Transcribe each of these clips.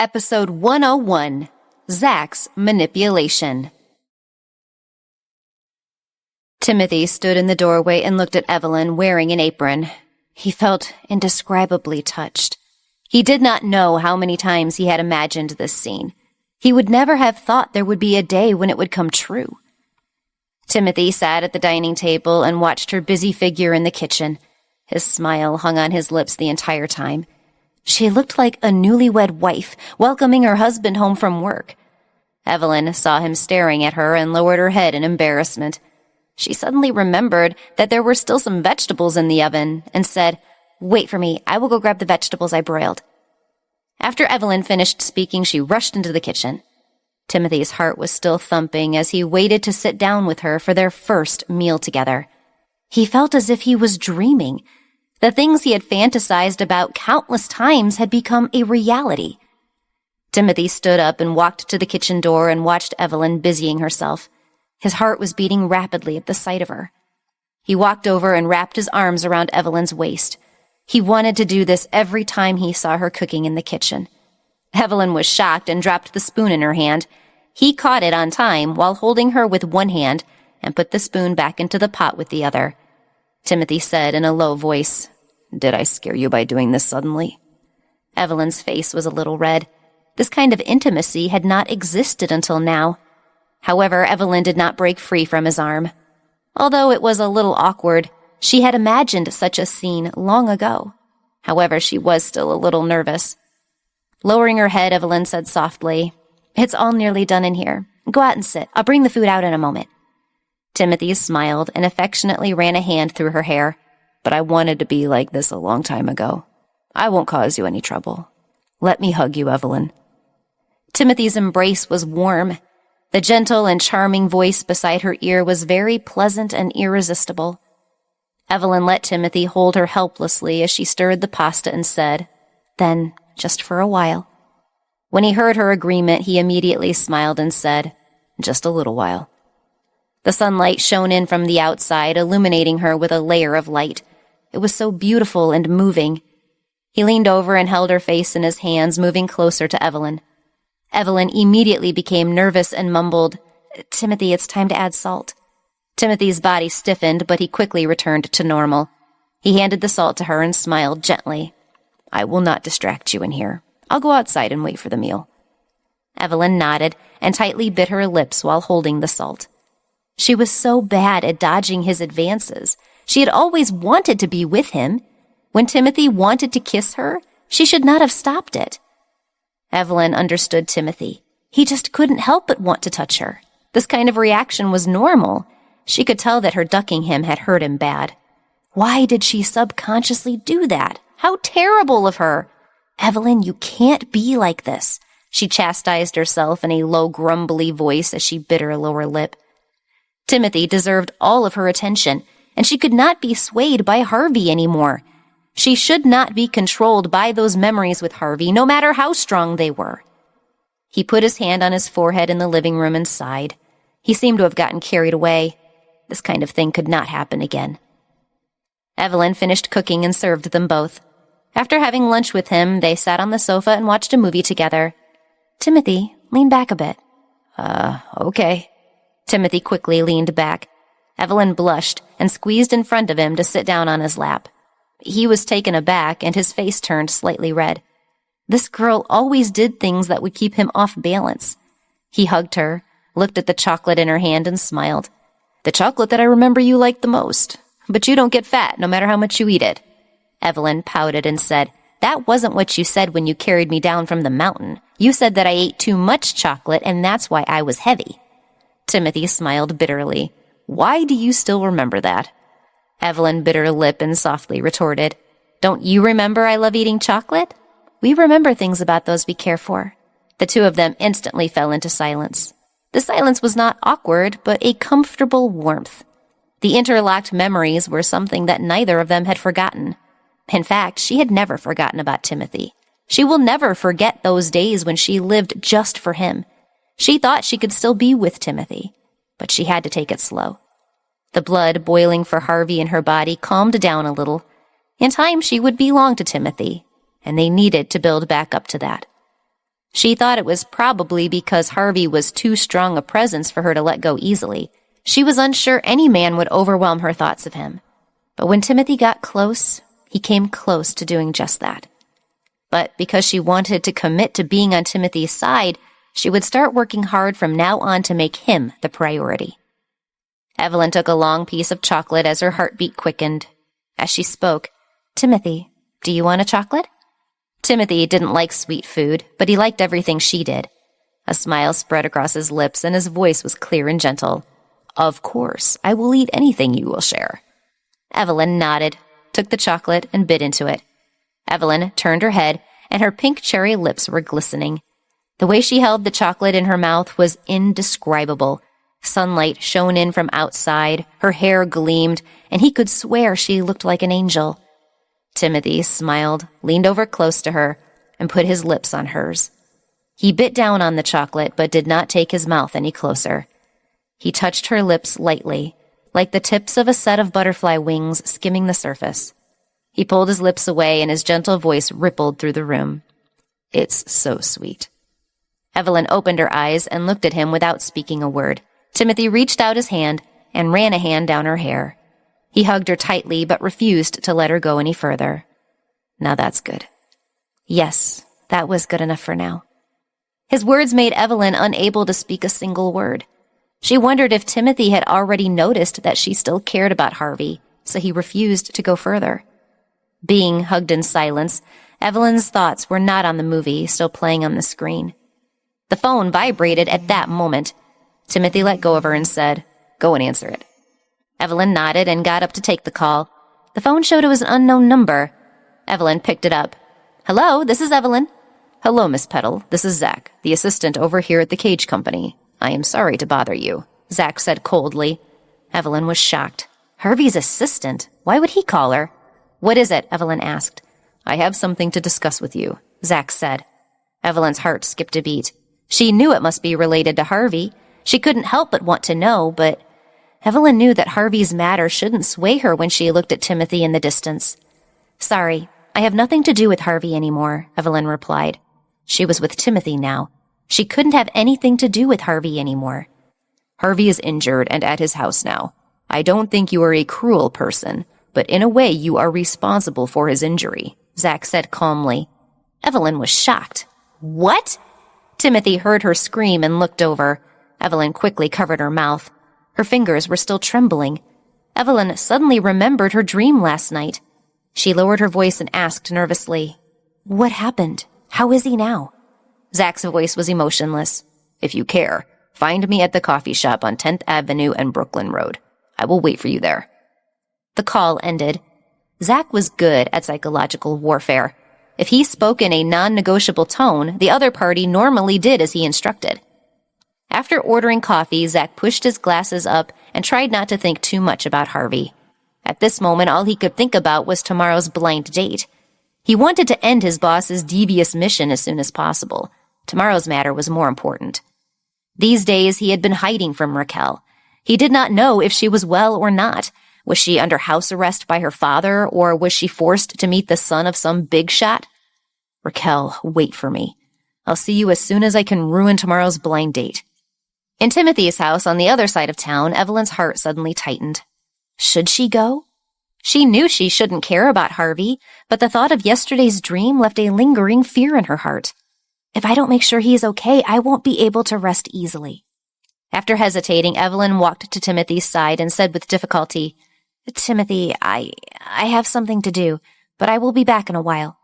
Episode 101, Zach's Manipulation. Timothy stood in the doorway and looked at Evelyn wearing an apron. He felt indescribably touched. He did not know how many times he had imagined this scene. He would never have thought there would be a day when it would come true. Timothy sat at the dining table and watched her busy figure in the kitchen. His smile hung on his lips the entire time. She looked like a newlywed wife welcoming her husband home from work. Evelyn saw him staring at her and lowered her head in embarrassment. She suddenly remembered that there were still some vegetables in the oven and said, "Wait for me, I will go grab the vegetables I broiled." After Evelyn finished speaking, she rushed into the kitchen. Timothy's heart was still thumping as he waited to sit down with her for their first meal together. He felt as if he was dreaming. The things he had fantasized about countless times had become a reality. Timothy stood up and walked to the kitchen door and watched Evelyn busying herself. His heart was beating rapidly at the sight of her. He walked over and wrapped his arms around Evelyn's waist. He wanted to do this every time he saw her cooking in the kitchen. Evelyn was shocked and dropped the spoon in her hand. He caught it on time while holding her with one hand and put the spoon back into the pot with the other. Timothy said in a low voice, "Did I scare you by doing this suddenly?" Evelyn's face was a little red. This kind of intimacy had not existed until now. However, Evelyn did not break free from his arm. Although it was a little awkward, she had imagined such a scene long ago. However, she was still a little nervous. Lowering her head, Evelyn said softly, "It's all nearly done in here. Go out and sit. I'll bring the food out in a moment." Timothy smiled and affectionately ran a hand through her hair. "But I wanted to be like this a long time ago. I won't cause you any trouble. Let me hug you, Evelyn." Timothy's embrace was warm. The gentle and charming voice beside her ear was very pleasant and irresistible. Evelyn let Timothy hold her helplessly as she stirred the pasta and said, "Then, just for a while." When he heard her agreement, he immediately smiled and said, "Just a little while." The sunlight shone in from the outside, illuminating her with a layer of light. It was so beautiful and moving. He leaned over and held her face in his hands, moving closer to Evelyn. Evelyn immediately became nervous and mumbled, "Timothy, it's time to add salt." Timothy's body stiffened, but he quickly returned to normal. He handed the salt to her and smiled gently. "I will not distract you in here. I'll go outside and wait for the meal." Evelyn nodded and tightly bit her lips while holding the salt. She was so bad at dodging his advances. She had always wanted to be with him. When Timothy wanted to kiss her, she should not have stopped it. Evelyn understood Timothy. He just couldn't help but want to touch her. This kind of reaction was normal. She could tell that her ducking him had hurt him bad. Why did she subconsciously do that? How terrible of her! "Evelyn, you can't be like this," she chastised herself in a low, grumbly voice as she bit her lower lip. Timothy deserved all of her attention, and she could not be swayed by Harvey anymore. She should not be controlled by those memories with Harvey, no matter how strong they were. He put his hand on his forehead in the living room and sighed. He seemed to have gotten carried away. This kind of thing could not happen again. Evelyn finished cooking and served them both. After having lunch with him, they sat on the sofa and watched a movie together. "Timothy, lean back a bit." Okay." Timothy quickly leaned back. Evelyn blushed and squeezed in front of him to sit down on his lap. He was taken aback, and his face turned slightly red. This girl always did things that would keep him off balance. He hugged her, looked at the chocolate in her hand, and smiled. "The chocolate that I remember you liked the most. But you don't get fat, no matter how much you eat it." Evelyn pouted and said, "That wasn't what you said when you carried me down from the mountain. You said that I ate too much chocolate, and that's why I was heavy." Timothy smiled bitterly. "Why do you still remember that?" Evelyn bit her lip and softly retorted, "Don't you remember I love eating chocolate?" "We remember things about those we care for." The two of them instantly fell into silence. The silence was not awkward, but a comfortable warmth. The interlocked memories were something that neither of them had forgotten. In fact, she had never forgotten about Timothy. She will never forget those days when she lived just for him. She thought she could still be with Timothy, but she had to take it slow. The blood boiling for Harvey in her body calmed down a little. In time, she would belong to Timothy, and they needed to build back up to that. She thought it was probably because Harvey was too strong a presence for her to let go easily. She was unsure any man would overwhelm her thoughts of him. But when Timothy got close, he came close to doing just that. But because she wanted to commit to being on Timothy's side, she would start working hard from now on to make him the priority. Evelyn took a long piece of chocolate as her heartbeat quickened. As she spoke, "Timothy, do you want a chocolate?" Timothy didn't like sweet food, but he liked everything she did. A smile spread across his lips and his voice was clear and gentle. "Of course, I will eat anything you will share." Evelyn nodded, took the chocolate, and bit into it. Evelyn turned her head, and her pink cherry lips were glistening. The way she held the chocolate in her mouth was indescribable. Sunlight shone in from outside, her hair gleamed, and he could swear she looked like an angel. Timothy smiled, leaned over close to her, and put his lips on hers. He bit down on the chocolate, but did not take his mouth any closer. He touched her lips lightly, like the tips of a set of butterfly wings skimming the surface. He pulled his lips away, and his gentle voice rippled through the room. "It's so sweet." Evelyn opened her eyes and looked at him without speaking a word. Timothy reached out his hand and ran a hand down her hair. He hugged her tightly but refused to let her go any further. "Now that's good." Yes, that was good enough for now. His words made Evelyn unable to speak a single word. She wondered if Timothy had already noticed that she still cared about Harvey, so he refused to go further. Being hugged in silence, Evelyn's thoughts were not on the movie still playing on the screen. The phone vibrated at that moment. Timothy let go of her and said, "Go and answer it." Evelyn nodded and got up to take the call. The phone showed it was an unknown number. Evelyn picked it up. "Hello, this is Evelyn." "Hello, Miss Petal. This is Zach, the assistant over here at the Cage Company. I am sorry to bother you," Zach said coldly. Evelyn was shocked. Harvey's assistant? Why would he call her? "What is it?" Evelyn asked. "I have something to discuss with you," Zach said. Evelyn's heart skipped a beat. She knew it must be related to Harvey. She couldn't help but want to know, but Evelyn knew that Harvey's matter shouldn't sway her when she looked at Timothy in the distance. "Sorry, I have nothing to do with Harvey anymore," Evelyn replied. She was with Timothy now. She couldn't have anything to do with Harvey anymore. "Harvey is injured and at his house now. I don't think you are a cruel person, but in a way you are responsible for his injury," Zach said calmly. Evelyn was shocked. "What?" Timothy heard her scream and looked over. Evelyn quickly covered her mouth. Her fingers were still trembling. Evelyn suddenly remembered her dream last night. She lowered her voice and asked nervously, "What happened? How is he now?" Zach's voice was emotionless. "If you care, find me at the coffee shop on 10th Avenue and Brooklyn Road. I will wait for you there." The call ended. Zach was good at psychological warfare. If he spoke in a non-negotiable tone, the other party normally did as he instructed. After ordering coffee, Zach pushed his glasses up and tried not to think too much about Harvey. At this moment, all he could think about was tomorrow's blind date. He wanted to end his boss's devious mission as soon as possible. Tomorrow's matter was more important. These days, he had been hiding from Raquel. He did not know if she was well or not. Was she under house arrest by her father, or was she forced to meet the son of some big shot? "Raquel, wait for me. I'll see you as soon as I can ruin tomorrow's blind date." In Timothy's house on the other side of town, Evelyn's heart suddenly tightened. Should she go? She knew she shouldn't care about Harvey, but the thought of yesterday's dream left a lingering fear in her heart. If I don't make sure he is okay, I won't be able to rest easily. After hesitating, Evelyn walked to Timothy's side and said with difficulty, "Timothy, I have something to do, but I will be back in a while."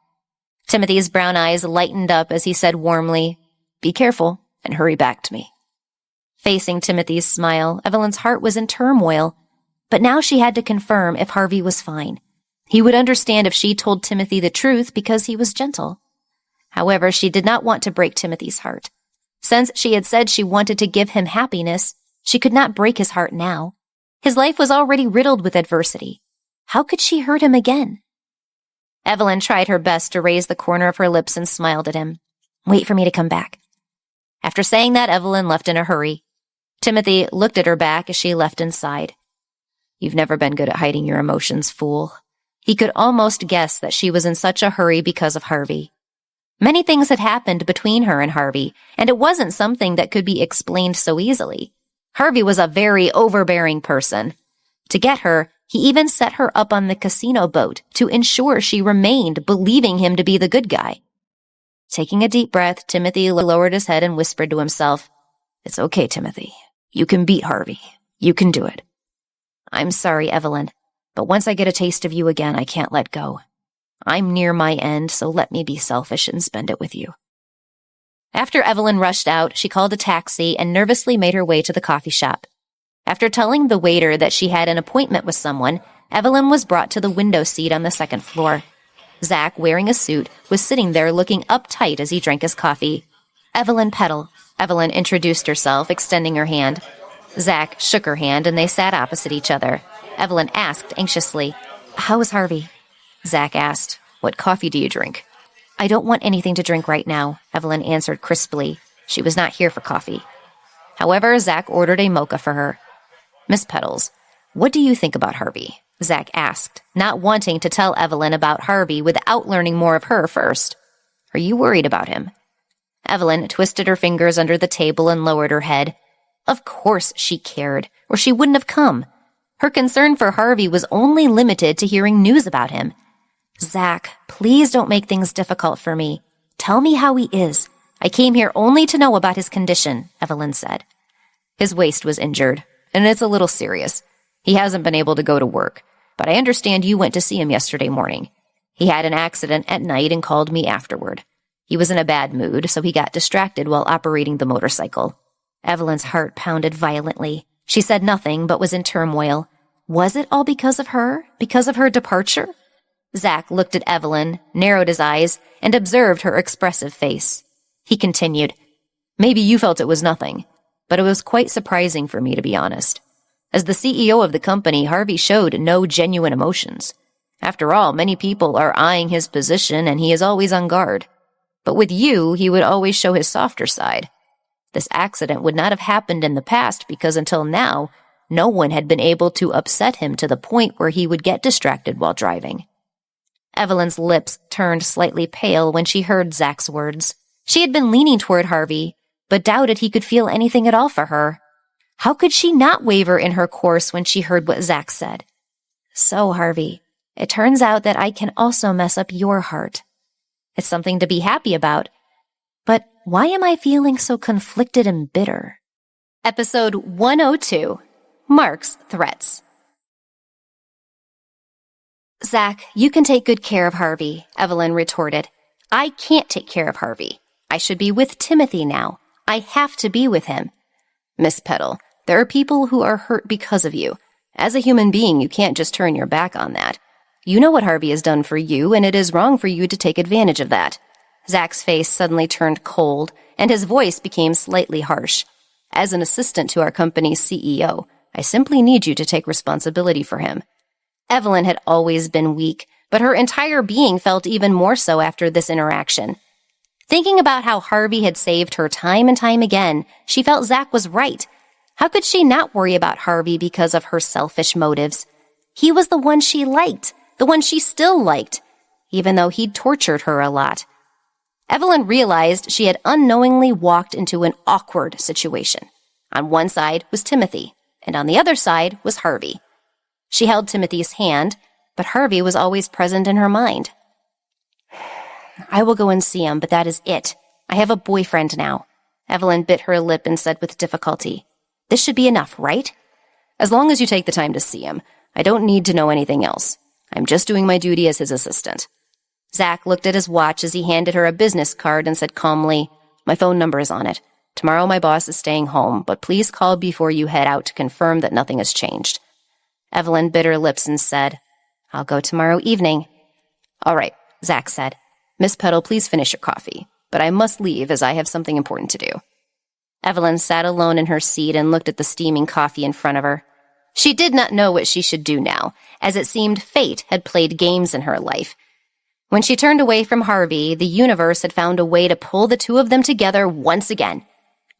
Timothy's brown eyes lightened up as he said warmly, "Be careful and hurry back to me." Facing Timothy's smile, Evelyn's heart was in turmoil, but now she had to confirm if Harvey was fine. He would understand if she told Timothy the truth because he was gentle. However, she did not want to break Timothy's heart. Since she had said she wanted to give him happiness, she could not break his heart now. His life was already riddled with adversity. How could she hurt him again? Evelyn tried her best to raise the corner of her lips and smiled at him. "Wait for me to come back." After saying that, Evelyn left in a hurry. Timothy looked at her back as she left and sighed. "You've never been good at hiding your emotions, fool." He could almost guess that she was in such a hurry because of Harvey. Many things had happened between her and Harvey, and it wasn't something that could be explained so easily. Harvey was a very overbearing person. To get her, he even set her up on the casino boat to ensure she remained believing him to be the good guy. Taking a deep breath, Timothy lowered his head and whispered to himself, "It's okay, Timothy. You can beat Harvey. You can do it." "I'm sorry, Evelyn, but once I get a taste of you again, I can't let go. I'm near my end, so let me be selfish and spend it with you." After Evelyn rushed out, she called a taxi and nervously made her way to the coffee shop. After telling the waiter that she had an appointment with someone, Evelyn was brought to the window seat on the second floor. Zach, wearing a suit, was sitting there looking uptight as he drank his coffee. "Evelyn Petal." Evelyn introduced herself, extending her hand. Zach shook her hand and they sat opposite each other. Evelyn asked anxiously, "How is Harvey?" Zach asked, "What coffee do you drink?" "I don't want anything to drink right now," Evelyn answered crisply. She was not here for coffee. However, Zach ordered a mocha for her. "Miss Petals, what do you think about Harvey?" Zach asked, not wanting to tell Evelyn about Harvey without learning more of her first. "Are you worried about him?" Evelyn twisted her fingers under the table and lowered her head. Of course she cared, or she wouldn't have come. Her concern for Harvey was only limited to hearing news about him. "Zach, please don't make things difficult for me. Tell me how he is. I came here only to know about his condition," Evelyn said. "His waist was injured, and it's a little serious. He hasn't been able to go to work, but I understand you went to see him yesterday morning. He had an accident at night and called me afterward. He was in a bad mood, so he got distracted while operating the motorcycle." Evelyn's heart pounded violently. She said nothing, but was in turmoil. Was it all because of her? Because of her departure? Zach looked at Evelyn, narrowed his eyes, and observed her expressive face. He continued, "Maybe you felt it was nothing, but it was quite surprising for me, to be honest. As the CEO of the company, Harvey showed no genuine emotions. After all, many people are eyeing his position, and he is always on guard. But with you, he would always show his softer side. This accident would not have happened in the past because until now, no one had been able to upset him to the point where he would get distracted while driving." Evelyn's lips turned slightly pale when she heard Zach's words. She had been leaning toward Harvey, but doubted he could feel anything at all for her. How could she not waver in her course when she heard what Zach said? "So, Harvey, it turns out that I can also mess up your heart. It's something to be happy about. But why am I feeling so conflicted and bitter?" Episode 102, Mark's Threats. "Zach, you can take good care of Harvey," Evelyn retorted. "I can't take care of Harvey. I should be with Timothy now. I have to be with him." "Miss Petal, there are people who are hurt because of you. As a human being, you can't just turn your back on that. You know what Harvey has done for you, and it is wrong for you to take advantage of that." Zach's face suddenly turned cold, and his voice became slightly harsh. "As an assistant to our company's CEO, I simply need you to take responsibility for him." Evelyn had always been weak, but her entire being felt even more so after this interaction. Thinking about how Harvey had saved her time and time again, she felt Zach was right. How could she not worry about Harvey because of her selfish motives? He was the one she liked, the one she still liked, even though he'd tortured her a lot. Evelyn realized she had unknowingly walked into an awkward situation. On one side was Timothy, and on the other side was Harvey. She held Timothy's hand, but Harvey was always present in her mind. "I will go and see him, but that is it. I have a boyfriend now." Evelyn bit her lip and said with difficulty, "This should be enough, right?" "As long as you take the time to see him. I don't need to know anything else. I'm just doing my duty as his assistant." Zach looked at his watch as he handed her a business card and said calmly, "My phone number is on it. Tomorrow my boss is staying home, but please call before you head out to confirm that nothing has changed." Evelyn bit her lips and said, "I'll go tomorrow evening." "All right," Zach said. "Miss Petal, please finish your coffee, but I must leave as I have something important to do." Evelyn sat alone in her seat and looked at the steaming coffee in front of her. She did not know what she should do now, as it seemed fate had played games in her life. When she turned away from Harvey, the universe had found a way to pull the two of them together once again.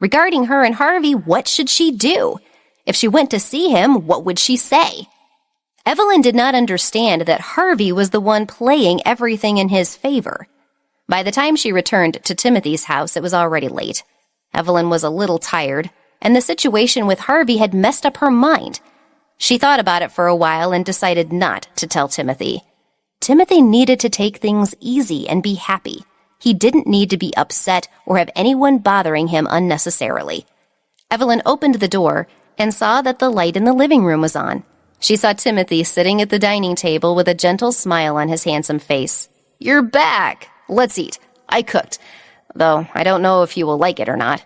Regarding her and Harvey, what should she do? If she went to see him, what would she say? Evelyn did not understand that Harvey was the one playing everything in his favor. By the time she returned to Timothy's house, it was already late. Evelyn was a little tired, and the situation with Harvey had messed up her mind. She thought about it for a while and decided not to tell Timothy. Timothy needed to take things easy and be happy. He didn't need to be upset or have anyone bothering him unnecessarily. Evelyn opened the door and saw that the light in the living room was on. She saw Timothy sitting at the dining table with a gentle smile on his handsome face. "You're back! Let's eat. I cooked, though I don't know if you will like it or not."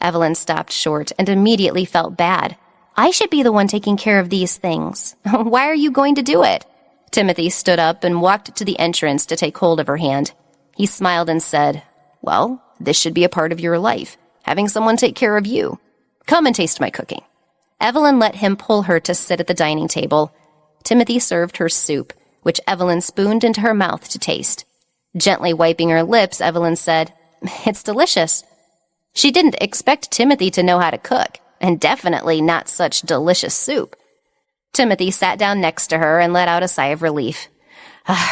Evelyn stopped short and immediately felt bad. I should be the one taking care of these things. Why are you going to do it? Timothy stood up and walked to the entrance to take hold of her hand. He smiled and said, "Well, this should be a part of your life, having someone take care of you. Come and taste my cooking." Evelyn let him pull her to sit at the dining table. Timothy served her soup, which Evelyn spooned into her mouth to taste. Gently wiping her lips, Evelyn said, "It's delicious." She didn't expect Timothy to know how to cook, and definitely not such delicious soup. Timothy sat down next to her and let out a sigh of relief.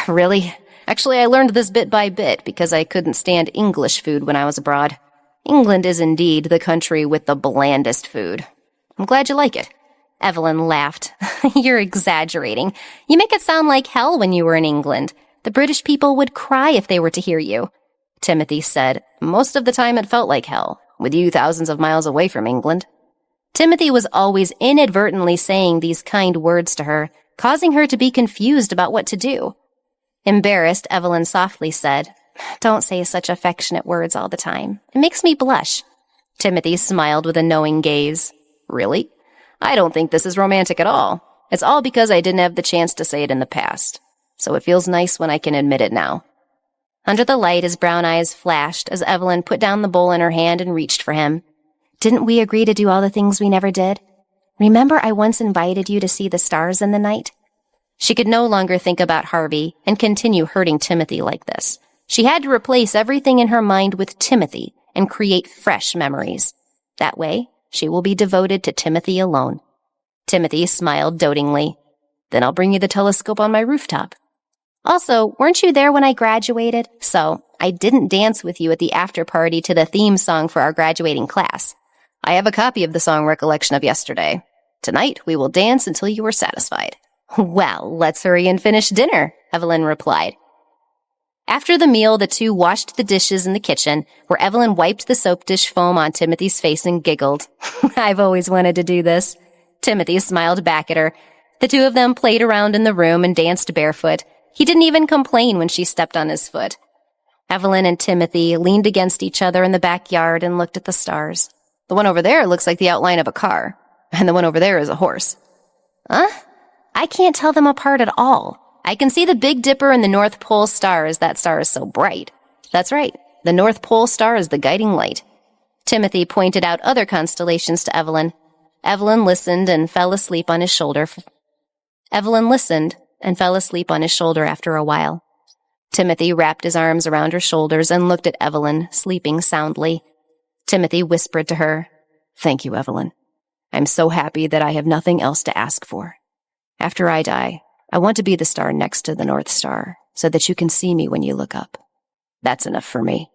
Really? Actually, I learned this bit by bit because I couldn't stand English food when I was abroad. England is indeed the country with the blandest food. I'm glad you like it." Evelyn laughed. "You're exaggerating. You make it sound like hell when you were in England. The British people would cry if they were to hear you." Timothy said, "Most of the time it felt like hell, with you thousands of miles away from England." Timothy was always inadvertently saying these kind words to her, causing her to be confused about what to do. Embarrassed, Evelyn softly said, "Don't say such affectionate words all the time. It makes me blush." Timothy smiled with a knowing gaze. "Really? I don't think this is romantic at all. It's all because I didn't have the chance to say it in the past. So it feels nice when I can admit it now." Under the light, his brown eyes flashed as Evelyn put down the bowl in her hand and reached for him. "Didn't we agree to do all the things we never did? Remember I once invited you to see the stars in the night?" She could no longer think about Harvey and continue hurting Timothy like this. She had to replace everything in her mind with Timothy and create fresh memories. That way, she will be devoted to Timothy alone. Timothy smiled dotingly. "Then I'll bring you the telescope on my rooftop. Also, weren't you there when I graduated? So, I didn't dance with you at the after party to the theme song for our graduating class. I have a copy of the song recollection of yesterday. Tonight, we will dance until you are satisfied." "Well, let's hurry and finish dinner," Evelyn replied. After the meal, the two washed the dishes in the kitchen, where Evelyn wiped the soap dish foam on Timothy's face and giggled. "I've always wanted to do this." Timothy smiled back at her. The two of them played around in the room and danced barefoot. He didn't even complain when she stepped on his foot. Evelyn and Timothy leaned against each other in the backyard and looked at the stars. "The one over there looks like the outline of a car, and the one over there is a horse." "Huh? I can't tell them apart at all. I can see the Big Dipper and the North Pole star as that star is so bright." "That's right. The North Pole star is the guiding light." Timothy pointed out other constellations to Evelyn. Evelyn listened and fell asleep on his shoulder after a while. Timothy wrapped his arms around her shoulders and looked at Evelyn, sleeping soundly. Timothy whispered to her, "Thank you, Evelyn. I'm so happy that I have nothing else to ask for. After I die, I want to be the star next to the North Star, so that you can see me when you look up. That's enough for me."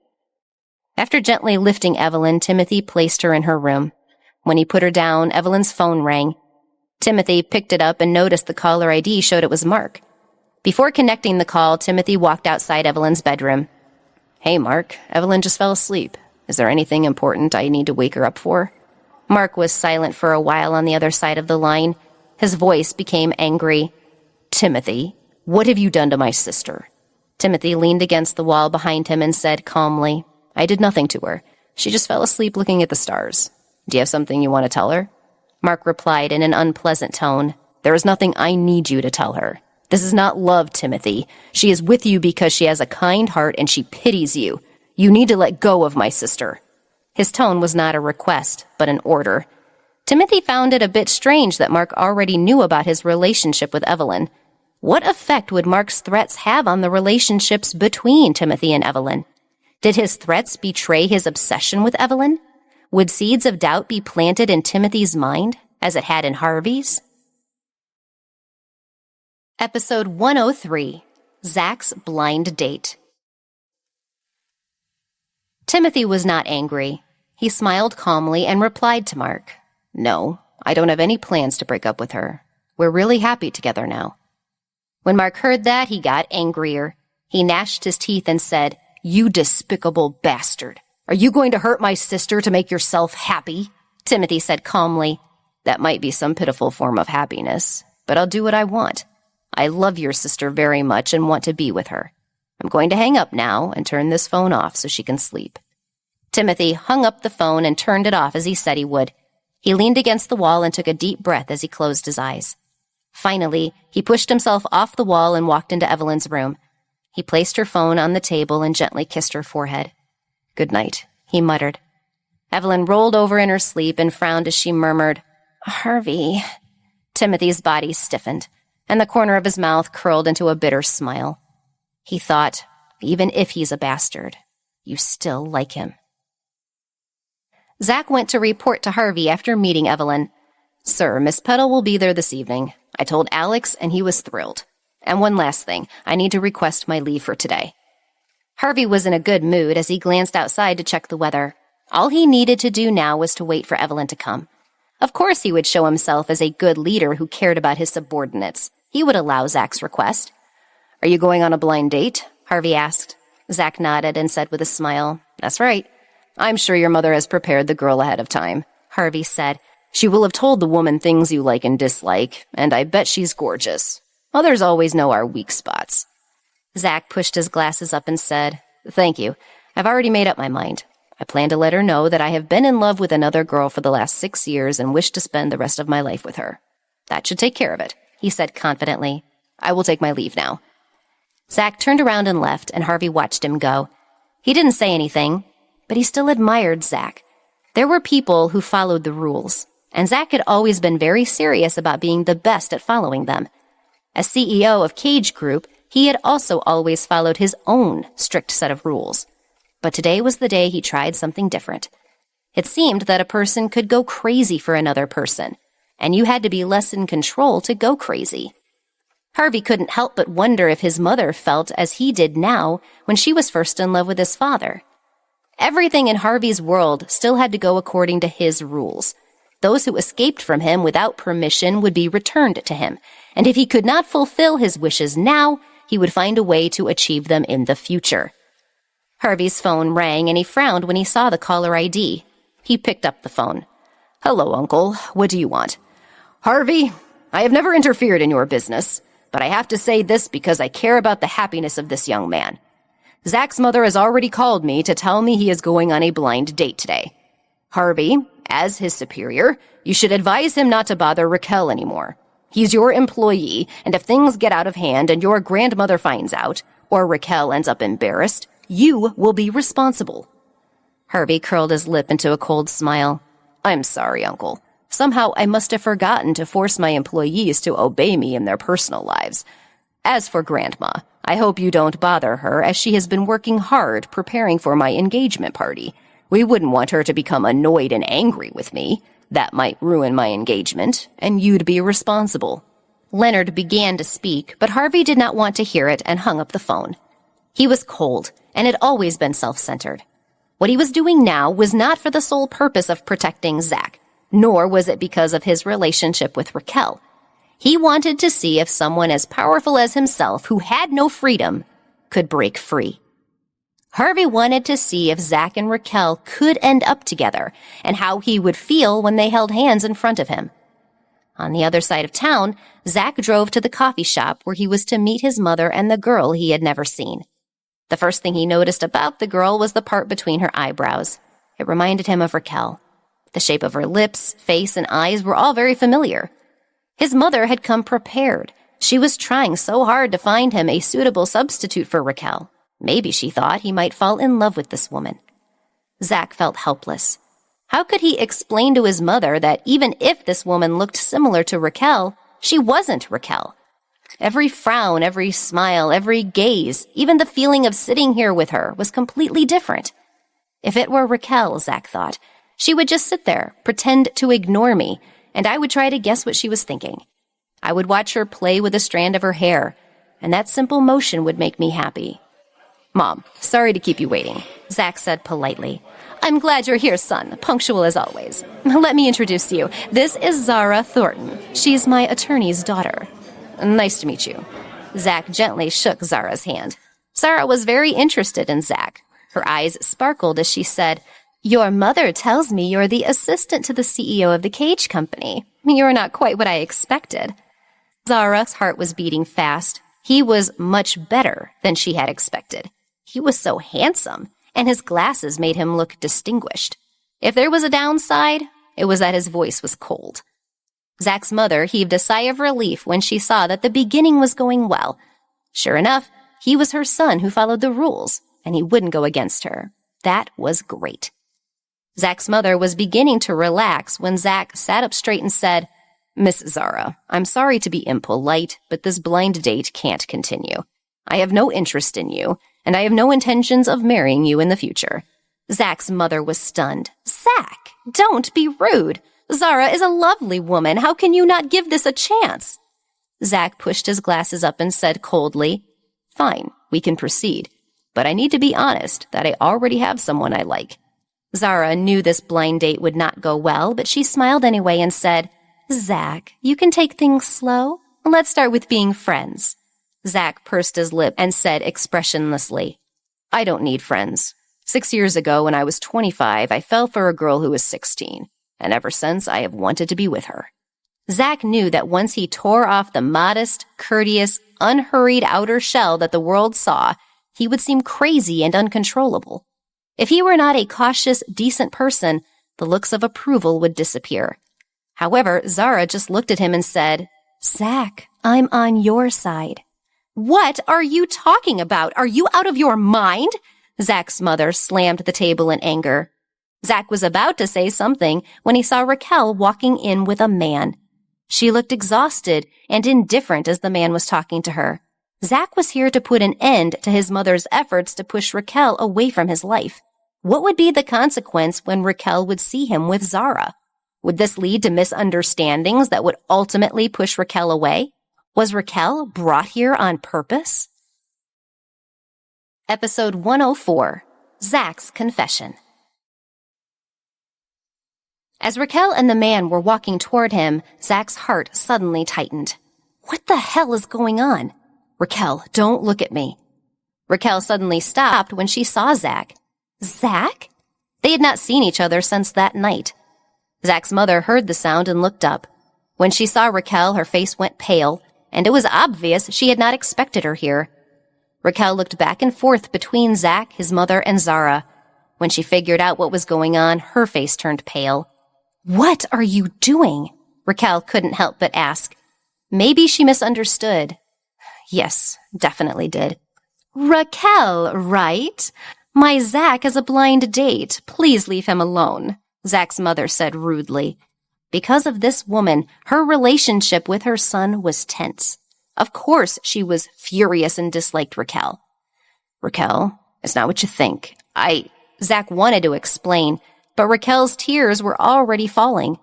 After gently lifting Evelyn, Timothy placed her in her room. When he put her down, Evelyn's phone rang. Timothy picked it up and noticed the caller ID showed it was Mark. Before connecting the call, Timothy walked outside Evelyn's bedroom. "Hey, Mark, Evelyn just fell asleep. Is there anything important I need to wake her up for?" Mark was silent for a while on the other side of the line. His voice became angry. "Timothy, what have you done to my sister?" Timothy leaned against the wall behind him and said calmly, "I did nothing to her. She just fell asleep looking at the stars. Do you have something you want to tell her?" Mark replied in an unpleasant tone, "There is nothing I need you to tell her. This is not love, Timothy. She is with you because she has a kind heart and she pities you. You need to let go of my sister." His tone was not a request, but an order. Timothy found it a bit strange that Mark already knew about his relationship with Evelyn. What effect would Mark's threats have on the relationships between Timothy and Evelyn? Did his threats betray his obsession with Evelyn? Would seeds of doubt be planted in Timothy's mind, as it had in Harvey's? Episode 103, Zach's Blind Date. Timothy was not angry. He smiled calmly and replied to Mark, "No, I don't have any plans to break up with her. We're really happy together now." When Mark heard that, he got angrier. He gnashed his teeth and said, "You despicable bastard. Are you going to hurt my sister to make yourself happy?" Timothy said calmly, "That might be some pitiful form of happiness, but I'll do what I want. I love your sister very much and want to be with her. I'm going to hang up now and turn this phone off so she can sleep." Timothy hung up the phone and turned it off as he said he would. He leaned against the wall and took a deep breath as he closed his eyes. Finally, he pushed himself off the wall and walked into Evelyn's room. He placed her phone on the table and gently kissed her forehead. "Good night," he muttered. Evelyn rolled over in her sleep and frowned as she murmured, "Harvey." Timothy's body stiffened, and the corner of his mouth curled into a bitter smile. He thought, even if he's a bastard, you still like him. Zach went to report to Harvey after meeting Evelyn. "Sir, Miss Petal will be there this evening. I told Alex, and he was thrilled. And one last thing, I need to request my leave for today." Harvey was in a good mood as he glanced outside to check the weather. All he needed to do now was to wait for Evelyn to come. Of course he would show himself as a good leader who cared about his subordinates. He would allow Zach's request. "Are you going on a blind date?" Harvey asked. Zach nodded and said with a smile, "That's right. I'm sure your mother has prepared the girl ahead of time," Harvey said. "She will have told the woman things you like and dislike, and I bet she's gorgeous. Mothers always know our weak spots." Zach pushed his glasses up and said, "Thank you. I've already made up my mind. I plan to let her know that I have been in love with another girl for the last 6 years and wish to spend the rest of my life with her. That should take care of it," he said confidently. "I will take my leave now." Zach turned around and left, and Harvey watched him go. He didn't say anything, but he still admired Zach. There were people who followed the rules, and Zach had always been very serious about being the best at following them. As CEO of Cage Group, he had also always followed his own strict set of rules. But today was the day he tried something different. It seemed that a person could go crazy for another person, and you had to be less in control to go crazy. Harvey couldn't help but wonder if his mother felt as he did now when she was first in love with his father. Everything in Harvey's world still had to go according to his rules. Those who escaped from him without permission would be returned to him, and if he could not fulfill his wishes now, he would find a way to achieve them in the future. Harvey's phone rang, and he frowned when he saw the caller ID. He picked up the phone. "Hello, Uncle. What do you want?" "Harvey, I have never interfered in your business, but I have to say this because I care about the happiness of this young man. Zach's mother has already called me to tell me he is going on a blind date today. Harvey, as his superior, you should advise him not to bother Raquel anymore. He's your employee, and if things get out of hand and your grandmother finds out, or Raquel ends up embarrassed, you will be responsible." Harvey curled his lip into a cold smile. "I'm sorry, Uncle. Somehow I must have forgotten to force my employees to obey me in their personal lives. As for Grandma, I hope you don't bother her, as she has been working hard preparing for my engagement party. We wouldn't want her to become annoyed and angry with me. That might ruin my engagement, and you'd be responsible." Leonard began to speak, but Harvey did not want to hear it and hung up the phone. He was cold and had always been self-centered. What he was doing now was not for the sole purpose of protecting Zach, nor was it because of his relationship with Raquel. He wanted to see if someone as powerful as himself, who had no freedom, could break free. Harvey wanted to see if Zach and Raquel could end up together, and how he would feel when they held hands in front of him. On the other side of town, Zach drove to the coffee shop where he was to meet his mother and the girl he had never seen. The first thing he noticed about the girl was the part between her eyebrows. It reminded him of Raquel. The shape of her lips, face, and eyes were all very familiar. His mother had come prepared. She was trying so hard to find him a suitable substitute for Raquel. Maybe she thought he might fall in love with this woman. Zach felt helpless. How could he explain to his mother that even if this woman looked similar to Raquel, she wasn't Raquel? Every frown, every smile, every gaze, even the feeling of sitting here with her was completely different. If it were Raquel, Zach thought, she would just sit there, pretend to ignore me, and I would try to guess what she was thinking. I would watch her play with a strand of her hair, and that simple motion would make me happy. Mom, sorry to keep you waiting, Zach said politely. I'm glad you're here, son, punctual as always. Let me introduce you. This is Zara Thornton. She's my attorney's daughter. Nice to meet you. Zach gently shook Zara's hand. Zara was very interested in Zach. Her eyes sparkled as she said, Your mother tells me you're the assistant to the CEO of the cage company. You're not quite what I expected. Zara's heart was beating fast. He was much better than she had expected. He was so handsome, and his glasses made him look distinguished. If there was a downside, it was that his voice was cold. Zach's mother heaved a sigh of relief when she saw that the beginning was going well. Sure enough, he was her son who followed the rules, and he wouldn't go against her. That was great. Zach's mother was beginning to relax when Zach sat up straight and said, Miss Zara, I'm sorry to be impolite, but this blind date can't continue. I have no interest in you, and I have no intentions of marrying you in the future. Zach's mother was stunned. Zach, don't be rude. Zara is a lovely woman. How can you not give this a chance? Zach pushed his glasses up and said coldly, Fine, we can proceed, but I need to be honest that I already have someone I like. Zara knew this blind date would not go well, but she smiled anyway and said, Zach, you can take things slow. Let's start with being friends. Zach pursed his lip and said expressionlessly, I don't need friends. 6 years ago, when I was 25, I fell for a girl who was 16, and ever since I have wanted to be with her. Zach knew that once he tore off the modest, courteous, unhurried outer shell that the world saw, he would seem crazy and uncontrollable. If he were not a cautious, decent person, the looks of approval would disappear. However, Zara just looked at him and said, Zach, I'm on your side. What are you talking about? Are you out of your mind? Zach's mother slammed the table in anger. Zach was about to say something when he saw Raquel walking in with a man. She looked exhausted and indifferent as the man was talking to her. Zach was here to put an end to his mother's efforts to push Raquel away from his life. What would be the consequence when Raquel would see him with Zara? Would this lead to misunderstandings that would ultimately push Raquel away? Was Raquel brought here on purpose? Episode 104, Zach's Confession. As Raquel and the man were walking toward him, Zach's heart suddenly tightened. What the hell is going on? Raquel, don't look at me. Raquel suddenly stopped when she saw Zach. Zach? They had not seen each other since that night. Zach's mother heard the sound and looked up. When she saw Raquel, her face went pale, and it was obvious she had not expected her here. Raquel looked back and forth between Zach, his mother, and Zara. When she figured out what was going on, her face turned pale. What are you doing? Raquel couldn't help but ask. Maybe she misunderstood. Yes, definitely did. Raquel, right? My Zach is a blind date. Please leave him alone, Zach's mother said rudely. Because of this woman, her relationship with her son was tense. Of course, she was furious and disliked Raquel. Raquel, it's not what you think. Zach wanted to explain, but Raquel's tears were already falling.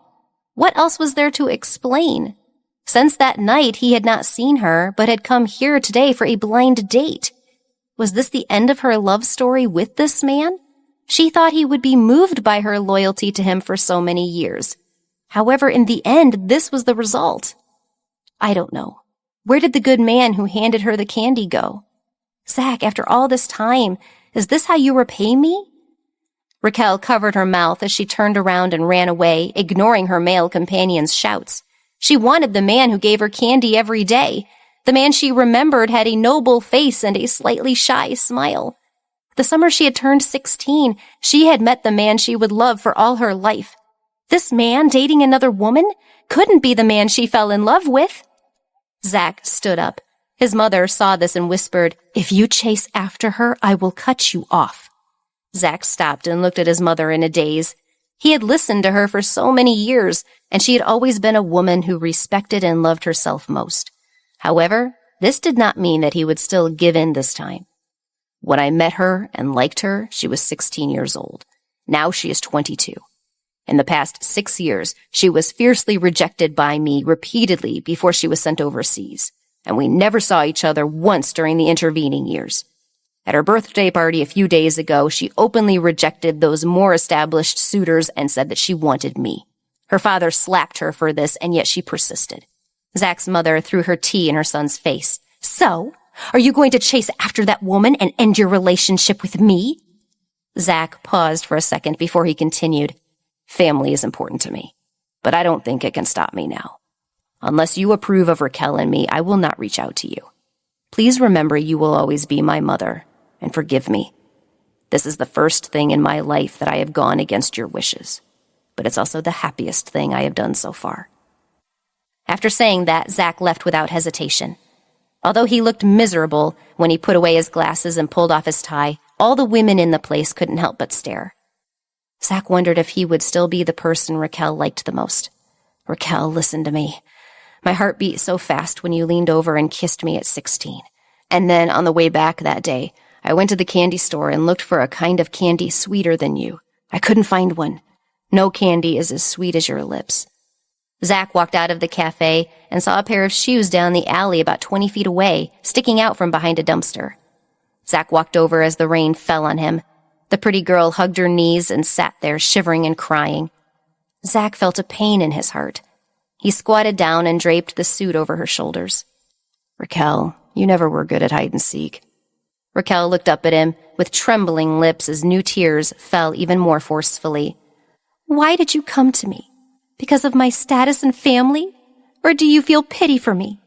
What else was there to explain? Since that night, he had not seen her, but had come here today for a blind date. Was this the end of her love story with this man? She thought he would be moved by her loyalty to him for so many years. However, in the end, this was the result. I don't know. Where did the good man who handed her the candy go? Zach, after all this time, is this how you repay me? Raquel covered her mouth as she turned around and ran away, ignoring her male companion's shouts. She wanted the man who gave her candy every day. The man she remembered had a noble face and a slightly shy smile. The summer she had turned 16, she had met the man she would love for all her life. This man dating another woman couldn't be the man she fell in love with. Zach stood up. His mother saw this and whispered, If you chase after her, I will cut you off. Zach stopped and looked at his mother in a daze. He had listened to her for so many years, and she had always been a woman who respected and loved herself most. However, this did not mean that he would still give in this time. When I met her and liked her, she was 16 years old. Now she is 22. In the past 6 years, she was fiercely rejected by me repeatedly before she was sent overseas, and we never saw each other once during the intervening years. At her birthday party a few days ago, she openly rejected those more established suitors and said that she wanted me. Her father slapped her for this, and yet she persisted. Zach's mother threw her tea in her son's face. So, are you going to chase after that woman and end your relationship with me? Zach paused for a second before he continued. Family is important to me, but I don't think it can stop me now. Unless you approve of Raquel and me, I will not reach out to you. Please remember you will always be my mother, and forgive me. This is the first thing in my life that I have gone against your wishes, but it's also the happiest thing I have done so far. After saying that, Zach left without hesitation. Although he looked miserable when he put away his glasses and pulled off his tie, all the women in the place couldn't help but stare. Zach wondered if he would still be the person Raquel liked the most. Raquel, listen to me. My heart beat so fast when you leaned over and kissed me at 16. And then on the way back that day, I went to the candy store and looked for a kind of candy sweeter than you. I couldn't find one. No candy is as sweet as your lips. Zach walked out of the cafe and saw a pair of shoes down the alley about 20 feet away, sticking out from behind a dumpster. Zach walked over as the rain fell on him. The pretty girl hugged her knees and sat there shivering and crying. Zach felt a pain in his heart. He squatted down and draped the suit over her shoulders. Raquel, you never were good at hide and seek. Raquel looked up at him with trembling lips as new tears fell even more forcefully. Why did you come to me? Because of my status and family? Or do you feel pity for me?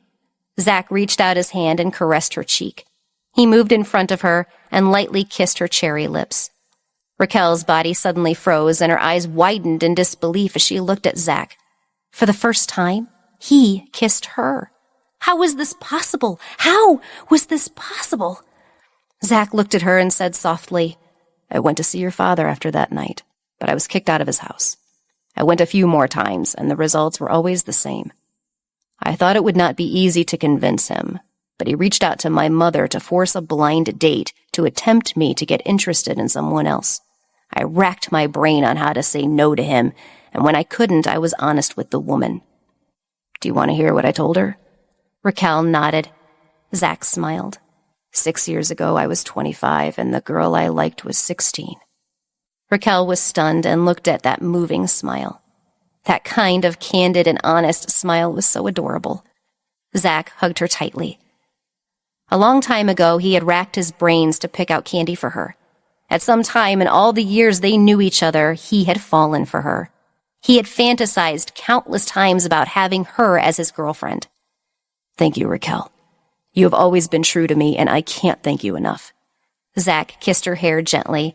Zach reached out his hand and caressed her cheek. He moved in front of her and lightly kissed her cherry lips. Raquel's body suddenly froze and her eyes widened in disbelief as she looked at Zach. For the first time, he kissed her. How was this possible? How was this possible? Zach looked at her and said softly, I went to see your father after that night, but I was kicked out of his house. I went a few more times, and the results were always the same. I thought it would not be easy to convince him, but he reached out to my mother to force a blind date to tempt me to get interested in someone else. I racked my brain on how to say no to him, and when I couldn't, I was honest with the woman. Do you want to hear what I told her? Raquel nodded. Zach smiled. 6 years ago, I was 25, and the girl I liked was 16. Raquel was stunned and looked at that moving smile. That kind of candid and honest smile was so adorable. Zach hugged her tightly. A long time ago, he had racked his brains to pick out candy for her. At some time in all the years they knew each other, he had fallen for her. He had fantasized countless times about having her as his girlfriend. Thank you, Raquel. You have always been true to me, and I can't thank you enough. Zach kissed her hair gently.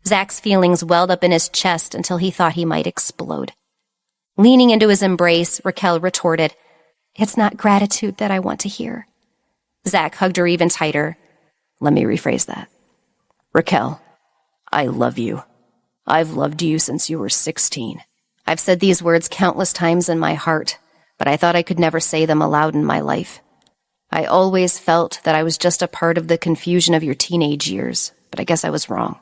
Zach's feelings welled up in his chest until he thought he might explode. Leaning into his embrace, Raquel retorted, It's not gratitude that I want to hear. Zach hugged her even tighter. Let me rephrase that. Raquel, I love you. I've loved you since you were 16. I've said these words countless times in my heart, but I thought I could never say them aloud in my life. I always felt that I was just a part of the confusion of your teenage years, but I guess I was wrong.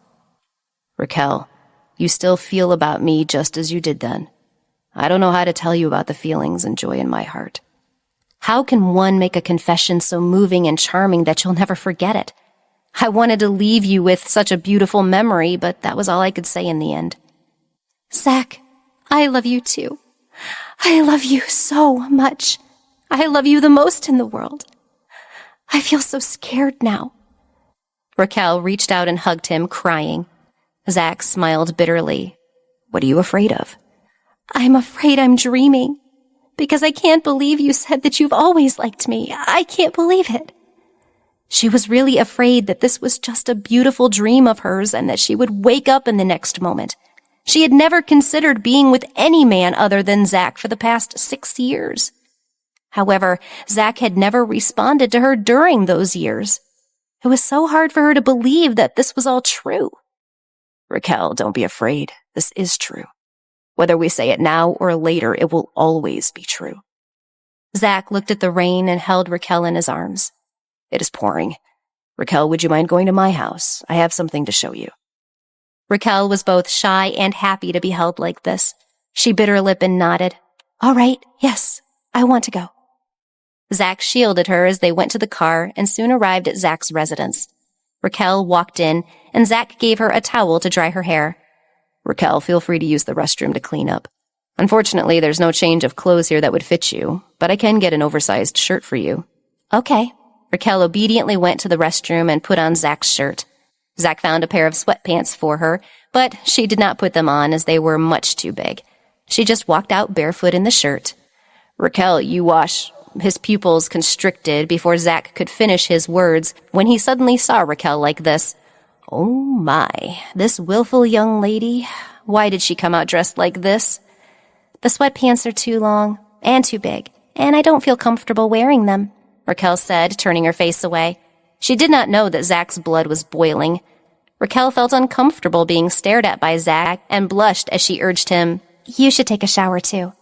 Raquel, you still feel about me just as you did then. I don't know how to tell you about the feelings and joy in my heart. How can one make a confession so moving and charming that you'll never forget it? I wanted to leave you with such a beautiful memory, but that was all I could say in the end. Zach, I love you too. I love you so much. I love you the most in the world. I feel so scared now. Raquel reached out and hugged him, crying. Zach smiled bitterly. What are you afraid of? I'm afraid I'm dreaming. Because I can't believe you said that you've always liked me. I can't believe it. She was really afraid that this was just a beautiful dream of hers and that she would wake up in the next moment. She had never considered being with any man other than Zach for the past 6 years. However, Zach had never responded to her during those years. It was so hard for her to believe that this was all true. Raquel, don't be afraid. This is true. Whether we say it now or later, it will always be true. Zach looked at the rain and held Raquel in his arms. It is pouring. Raquel, would you mind going to my house? I have something to show you. Raquel was both shy and happy to be held like this. She bit her lip and nodded. All right, yes, I want to go. Zach shielded her as they went to the car and soon arrived at Zach's residence. Raquel walked in, and Zach gave her a towel to dry her hair. Raquel, feel free to use the restroom to clean up. Unfortunately, there's no change of clothes here that would fit you, but I can get an oversized shirt for you. Okay. Raquel obediently went to the restroom and put on Zach's shirt. Zach found a pair of sweatpants for her, but she did not put them on as they were much too big. She just walked out barefoot in the shirt. Raquel, you wash... His pupils constricted before Zach could finish his words when he suddenly saw Raquel like this. Oh my, this willful young lady. Why did she come out dressed like this? The sweatpants are too long and too big, and I don't feel comfortable wearing them, Raquel said, turning her face away. She did not know that Zach's blood was boiling. Raquel felt uncomfortable being stared at by Zach and blushed as she urged him, You should take a shower too.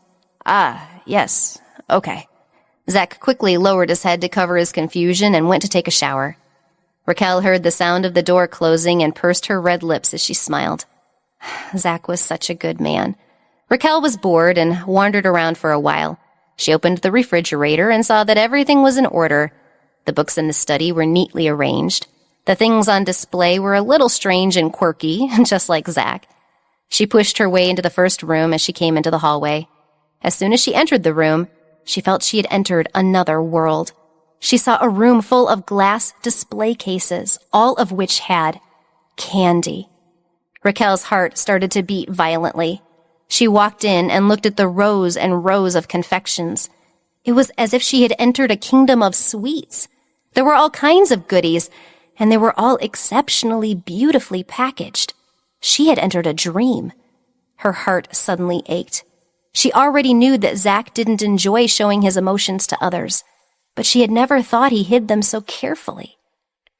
Ah, yes, okay. Zach quickly lowered his head to cover his confusion and went to take a shower. Raquel heard the sound of the door closing and pursed her red lips as she smiled. Zach was such a good man. Raquel was bored and wandered around for a while. She opened the refrigerator and saw that everything was in order. The books in the study were neatly arranged. The things on display were a little strange and quirky, just like Zach. She pushed her way into the first room as she came into the hallway. As soon as she entered the room, she felt she had entered another world. She saw a room full of glass display cases, all of which had candy. Raquel's heart started to beat violently. She walked in and looked at the rows and rows of confections. It was as if she had entered a kingdom of sweets. There were all kinds of goodies, and they were all exceptionally beautifully packaged. She had entered a dream. Her heart suddenly ached. She already knew that Zach didn't enjoy showing his emotions to others, but she had never thought he hid them so carefully.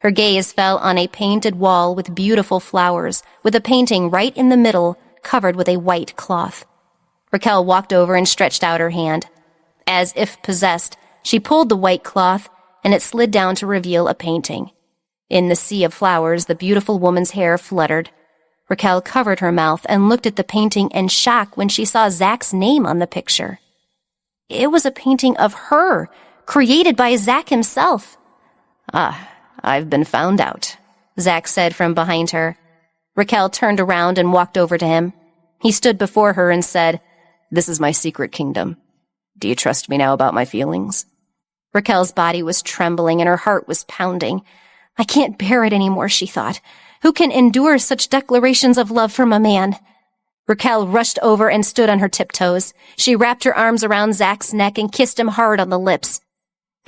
Her gaze fell on a painted wall with beautiful flowers, with a painting right in the middle, covered with a white cloth. Raquel walked over and stretched out her hand. As if possessed, she pulled the white cloth, and it slid down to reveal a painting. In the sea of flowers, the beautiful woman's hair fluttered. Raquel covered her mouth and looked at the painting in shock when she saw Zach's name on the picture. It was a painting of her, created by Zach himself. Ah, I've been found out, Zach said from behind her. Raquel turned around and walked over to him. He stood before her and said, This is my secret kingdom. Do you trust me now about my feelings? Raquel's body was trembling and her heart was pounding. I can't bear it anymore, she thought. Who can endure such declarations of love from a man? Raquel rushed over and stood on her tiptoes. She wrapped her arms around Zach's neck and kissed him hard on the lips.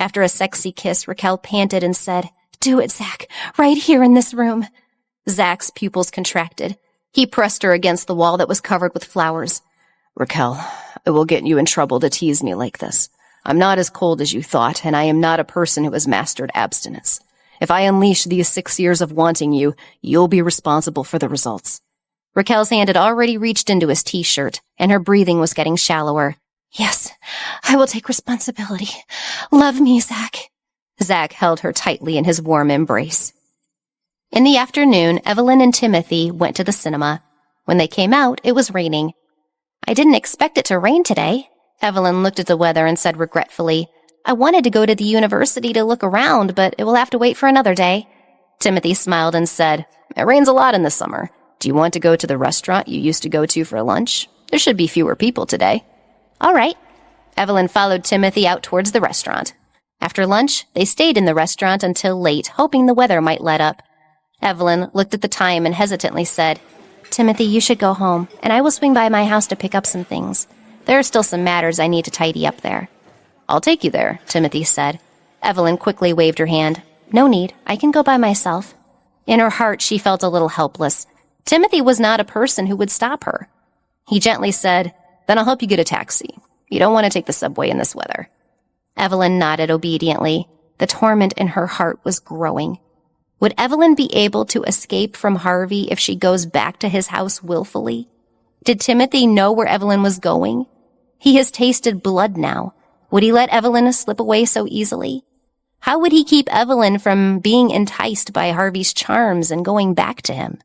After a sexy kiss, Raquel panted and said, Do it, Zach, right here in this room. Zach's pupils contracted. He pressed her against the wall that was covered with flowers. Raquel, it will get you in trouble to tease me like this. I'm not as cold as you thought, and I am not a person who has mastered abstinence. If I unleash these 6 years of wanting you, you'll be responsible for the results. Raquel's hand had already reached into his t-shirt, and her breathing was getting shallower. Yes, I will take responsibility. Love me, Zach. Zach held her tightly in his warm embrace. In the afternoon, Evelyn and Timothy went to the cinema. When they came out, it was raining. I didn't expect it to rain today. Evelyn looked at the weather and said regretfully, I wanted to go to the university to look around, but it will have to wait for another day. Timothy smiled and said, It rains a lot in the summer. Do you want to go to the restaurant you used to go to for lunch? There should be fewer people today. All right. Evelyn followed Timothy out towards the restaurant. After lunch, they stayed in the restaurant until late, hoping the weather might let up. Evelyn looked at the time and hesitantly said, Timothy, you should go home, and I will swing by my house to pick up some things. There are still some matters I need to tidy up there. I'll take you there, Timothy said. Evelyn quickly waved her hand. No need. I can go by myself. In her heart, she felt a little helpless. Timothy was not a person who would stop her. He gently said, Then I'll help you get a taxi. You don't want to take the subway in this weather. Evelyn nodded obediently. The torment in her heart was growing. Would Evelyn be able to escape from Harvey if she goes back to his house willfully? Did Timothy know where Evelyn was going? He has tasted blood now. Would he let Evelyn slip away so easily? How would he keep Evelyn from being enticed by Harvey's charms and going back to him?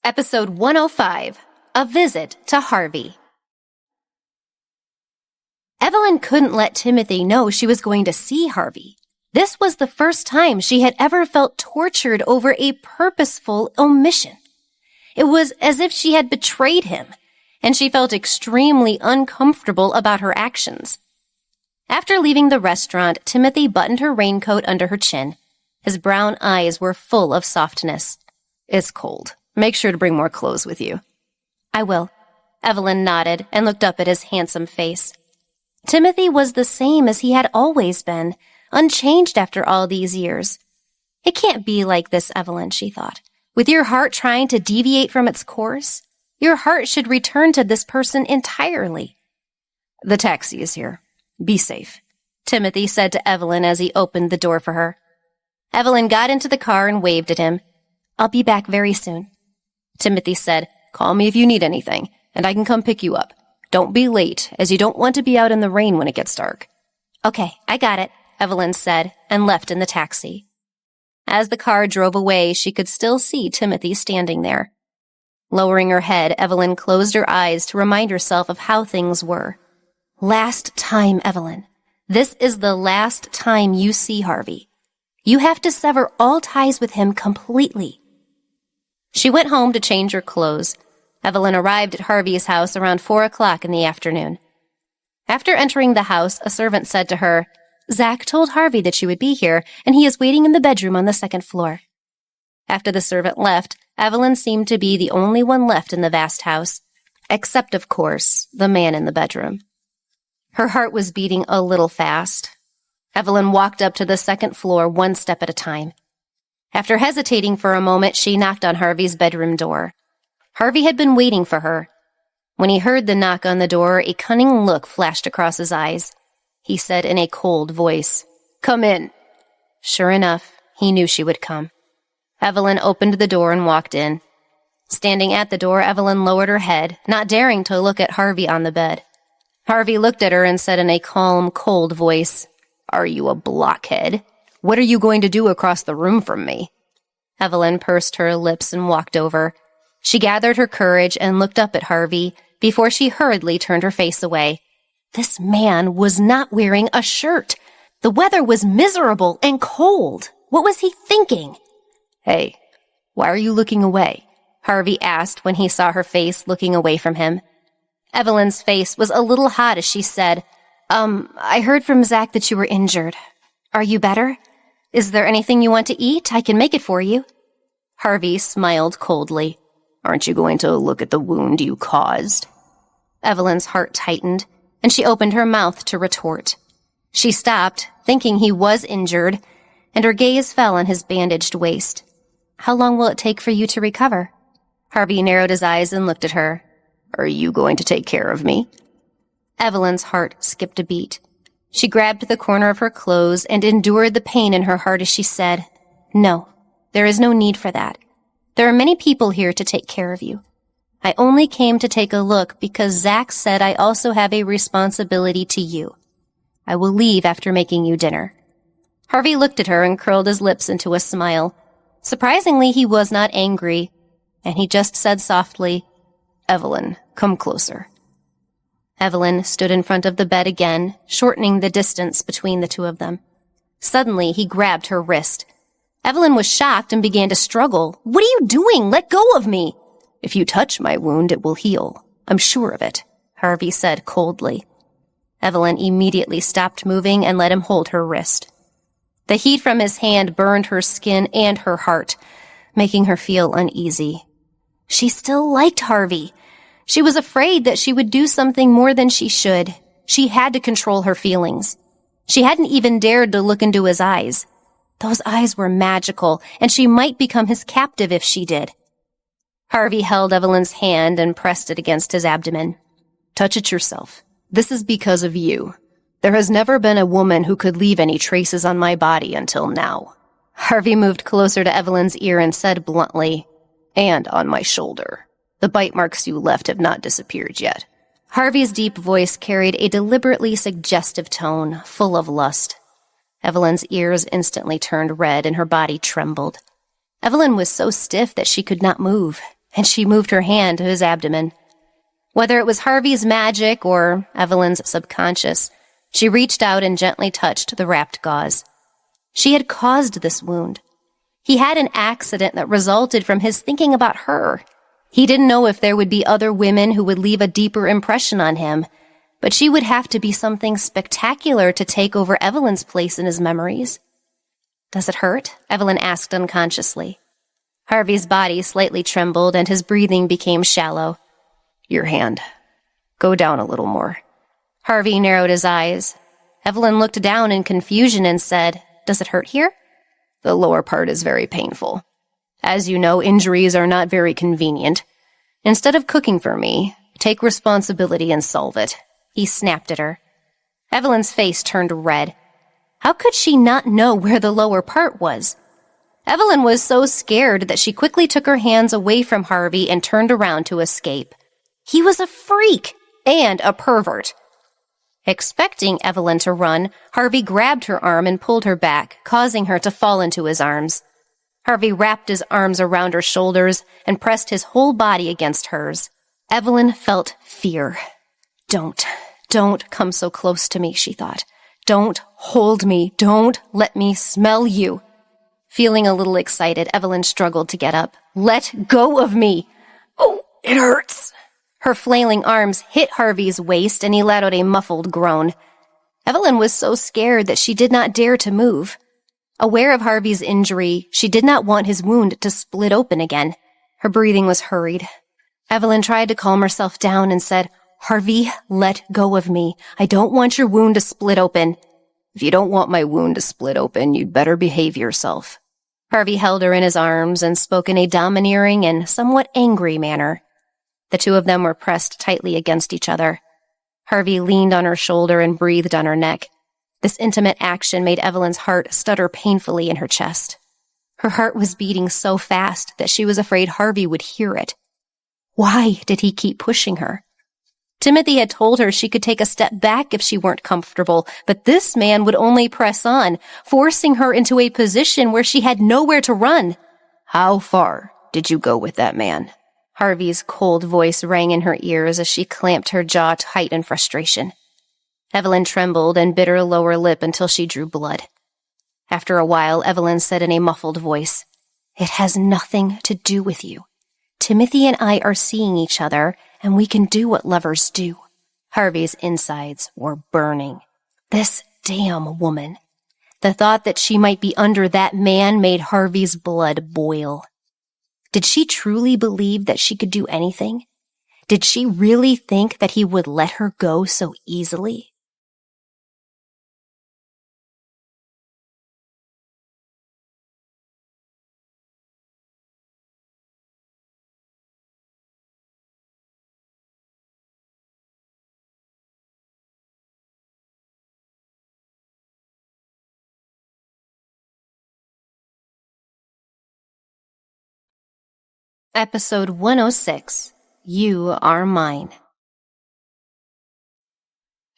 Episode 105, A Visit to Harvey. Evelyn couldn't let Timothy know she was going to see Harvey. This was the first time she had ever felt tortured over a purposeful omission. It was as if she had betrayed him, and she felt extremely uncomfortable about her actions. After leaving the restaurant, Timothy buttoned her raincoat under her chin. His brown eyes were full of softness. "It's cold. Make sure to bring more clothes with you." "I will." Evelyn nodded and looked up at his handsome face. Timothy was the same as he had always been, unchanged after all these years. "It can't be like this, Evelyn," she thought. "With your heart trying to deviate from its course, your heart should return to this person entirely." "The taxi is here. Be safe," Timothy said to Evelyn as he opened the door for her. Evelyn got into the car and waved at him. "I'll be back very soon." Timothy said, "Call me if you need anything, and I can come pick you up. Don't be late, as you don't want to be out in the rain when it gets dark." "Okay, I got it," Evelyn said, and left in the taxi. As the car drove away, she could still see Timothy standing there. Lowering her head, Evelyn closed her eyes to remind herself of how things were. "Last time, Evelyn. This is the last time you see Harvey. You have to sever all ties with him completely." She went home to change her clothes. Evelyn arrived at Harvey's house around 4 o'clock in the afternoon. After entering the house, a servant said to her, "Zach told Harvey that you would be here, and he is waiting in the bedroom on the second floor." After the servant left, Evelyn seemed to be the only one left in the vast house, except, of course, the man in the bedroom. Her heart was beating a little fast. Evelyn walked up to the second floor one step at a time. After hesitating for a moment, she knocked on Harvey's bedroom door. Harvey had been waiting for her. When he heard the knock on the door, a cunning look flashed across his eyes. He said in a cold voice, "Come in." Sure enough, he knew she would come. Evelyn opened the door and walked in. Standing at the door, Evelyn lowered her head, not daring to look at Harvey on the bed. Harvey looked at her and said in a calm, cold voice, "Are you a blockhead? What are you going to do across the room from me?" Evelyn pursed her lips and walked over. She gathered her courage and looked up at Harvey before she hurriedly turned her face away. This man was not wearing a shirt. The weather was miserable and cold. What was he thinking? "Hey, why are you looking away?" Harvey asked when he saw her face looking away from him. Evelyn's face was a little hot as she said, I heard from Zach that you were injured. Are you better? Is there anything you want to eat? I can make it for you." Harvey smiled coldly. "Aren't you going to look at the wound you caused?" Evelyn's heart tightened, and she opened her mouth to retort. She stopped, thinking he was injured, and her gaze fell on his bandaged waist. "How long will it take for you to recover?" Harvey narrowed his eyes and looked at her. "Are you going to take care of me?" Evelyn's heart skipped a beat. She grabbed the corner of her clothes and endured the pain in her heart as she said, "No, there is no need for that. There are many people here to take care of you. I only came to take a look because Zach said I also have a responsibility to you. I will leave after making you dinner." Harvey looked at her and curled his lips into a smile. Surprisingly, he was not angry, and he just said softly, "Evelyn, come closer." Evelyn stood in front of the bed again, shortening the distance between the two of them. Suddenly, he grabbed her wrist. Evelyn was shocked and began to struggle. "What are you doing? Let go of me!" "If you touch my wound, it will heal. I'm sure of it," Harvey said coldly. Evelyn immediately stopped moving and let him hold her wrist. The heat from his hand burned her skin and her heart, making her feel uneasy. She still liked Harvey. She was afraid that she would do something more than she should. She had to control her feelings. She hadn't even dared to look into his eyes. Those eyes were magical, and she might become his captive if she did. Harvey held Evelyn's hand and pressed it against his abdomen. "Touch it yourself. This is because of you. There has never been a woman who could leave any traces on my body until now." Harvey moved closer to Evelyn's ear and said bluntly, "And on my shoulder. The bite marks you left have not disappeared yet." Harvey's deep voice carried a deliberately suggestive tone, full of lust. Evelyn's ears instantly turned red and her body trembled. Evelyn was so stiff that she could not move, and she moved her hand to his abdomen. Whether it was Harvey's magic or Evelyn's subconscious, She reached out and gently touched the wrapped gauze. She had caused this wound. He had an accident that resulted from his thinking about her. He didn't know if there would be other women who would leave a deeper impression on him, but she would have to be something spectacular to take over Evelyn's place in his memories. "Does it hurt?" Evelyn asked unconsciously. Harvey's body slightly trembled and his breathing became shallow. "Your hand. Go down a little more." Harvey narrowed his eyes. Evelyn looked down in confusion and said, "Does it hurt here?" "The lower part is very painful. As you know, injuries are not very convenient. Instead of cooking for me, take responsibility and solve it." He snapped at her. Evelyn's face turned red. How could she not know where the lower part was? Evelyn was so scared that she quickly took her hands away from Harvey and turned around to escape. He was a freak and a pervert. Expecting Evelyn to run, Harvey grabbed her arm and pulled her back, causing her to fall into his arms. Harvey wrapped his arms around her shoulders and pressed his whole body against hers. Evelyn felt fear. Don't come so close to me, she thought. Don't hold me. Don't let me smell you. Feeling a little excited, Evelyn struggled to get up. "Let go of me." "Oh, it hurts." Her flailing arms hit Harvey's waist and he let out a muffled groan. Evelyn was so scared that she did not dare to move. Aware of Harvey's injury, she did not want his wound to split open again. Her breathing was hurried. Evelyn tried to calm herself down and said, "Harvey, let go of me. I don't want your wound to split open." "If you don't want my wound to split open, you'd better behave yourself." Harvey held her in his arms and spoke in a domineering and somewhat angry manner. The two of them were pressed tightly against each other. Harvey leaned on her shoulder and breathed on her neck. This intimate action made Evelyn's heart stutter painfully in her chest. Her heart was beating so fast that she was afraid Harvey would hear it. Why did he keep pushing her? Timothy had told her she could take a step back if she weren't comfortable, but this man would only press on, forcing her into a position where she had nowhere to run. "How far did you go with that man?" Harvey's cold voice rang in her ears as she clamped her jaw tight in frustration. Evelyn trembled and bit her lower lip until she drew blood. After a while, Evelyn said in a muffled voice, "It has nothing to do with you. Timothy and I are seeing each other, and we can do what lovers do." Harvey's insides were burning. This damn woman. The thought that she might be under that man made Harvey's blood boil. Did she truly believe that she could do anything? Did she really think that he would let her go so easily? Episode 106, You Are Mine.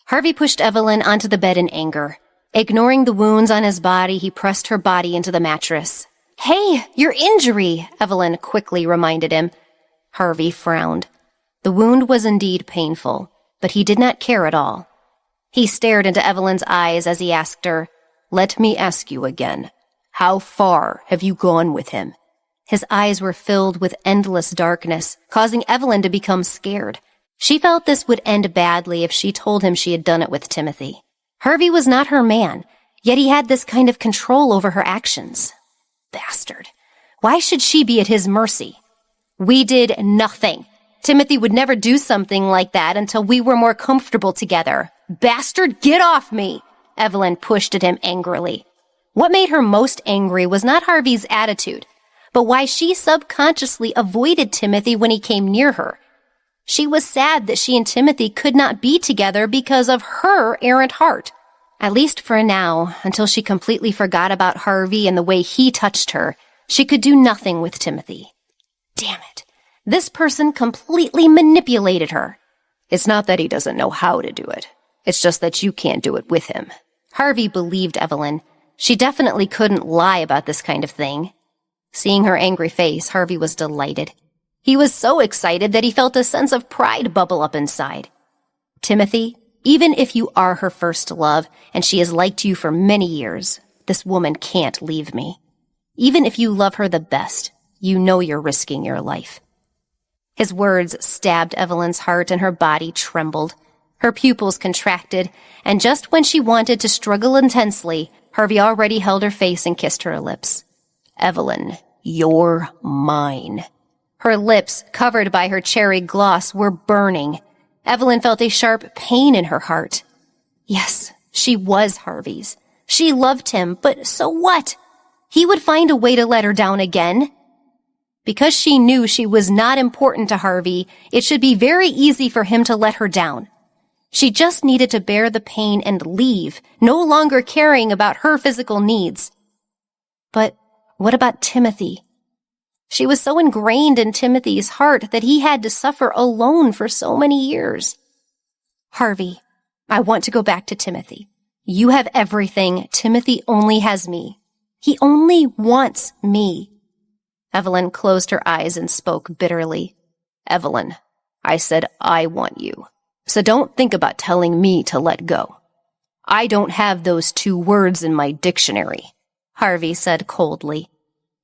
Harvey pushed Evelyn onto the bed in anger. Ignoring the wounds on his body, he pressed her body into the mattress. "Hey, your injury," Evelyn quickly reminded him. Harvey frowned. The wound was indeed painful, but he did not care at all. He stared into Evelyn's eyes as he asked her, "Let me ask you again. How far have you gone with him?" His eyes were filled with endless darkness, causing Evelyn to become scared. She felt this would end badly if she told him she had done it with Timothy. Harvey was not her man, yet he had this kind of control over her actions. Bastard. Why should she be at his mercy? "We did nothing. Timothy would never do something like that until we were more comfortable together. Bastard, get off me!" Evelyn pushed at him angrily. What made her most angry was not Harvey's attitude, but why she subconsciously avoided Timothy when he came near her. She was sad that she and Timothy could not be together because of her errant heart. At least for now, until she completely forgot about Harvey and the way he touched her, she could do nothing with Timothy. Damn it. This person completely manipulated her. "It's not that he doesn't know how to do it. It's just that you can't do it with him." Harvey believed Evelyn. She definitely couldn't lie about this kind of thing. Seeing her angry face, Harvey was delighted. He was so excited that he felt a sense of pride bubble up inside. Timothy Even if you are her first love and she has liked you for many years, this woman can't leave me. Even if you love her the best, you know you're risking your life." His words stabbed Evelyn's heart and her body trembled. Her pupils contracted, and just when she wanted to struggle intensely, Harvey already held her face and kissed her lips. "Evelyn, you're mine." Her lips, covered by her cherry gloss, were burning. Evelyn felt a sharp pain in her heart. Yes, she was Harvey's. She loved him, but so what? He would find a way to let her down again. Because she knew she was not important to Harvey, it should be very easy for him to let her down. She just needed to bear the pain and leave, no longer caring about her physical needs. But what about Timothy? She was so ingrained in Timothy's heart that he had to suffer alone for so many years. "Harvey, I want to go back to Timothy. You have everything. Timothy only has me. He only wants me." Evelyn closed her eyes and spoke bitterly. "Evelyn, I said I want you. So don't think about telling me to let go. I don't have those two words in my dictionary," Harvey said coldly.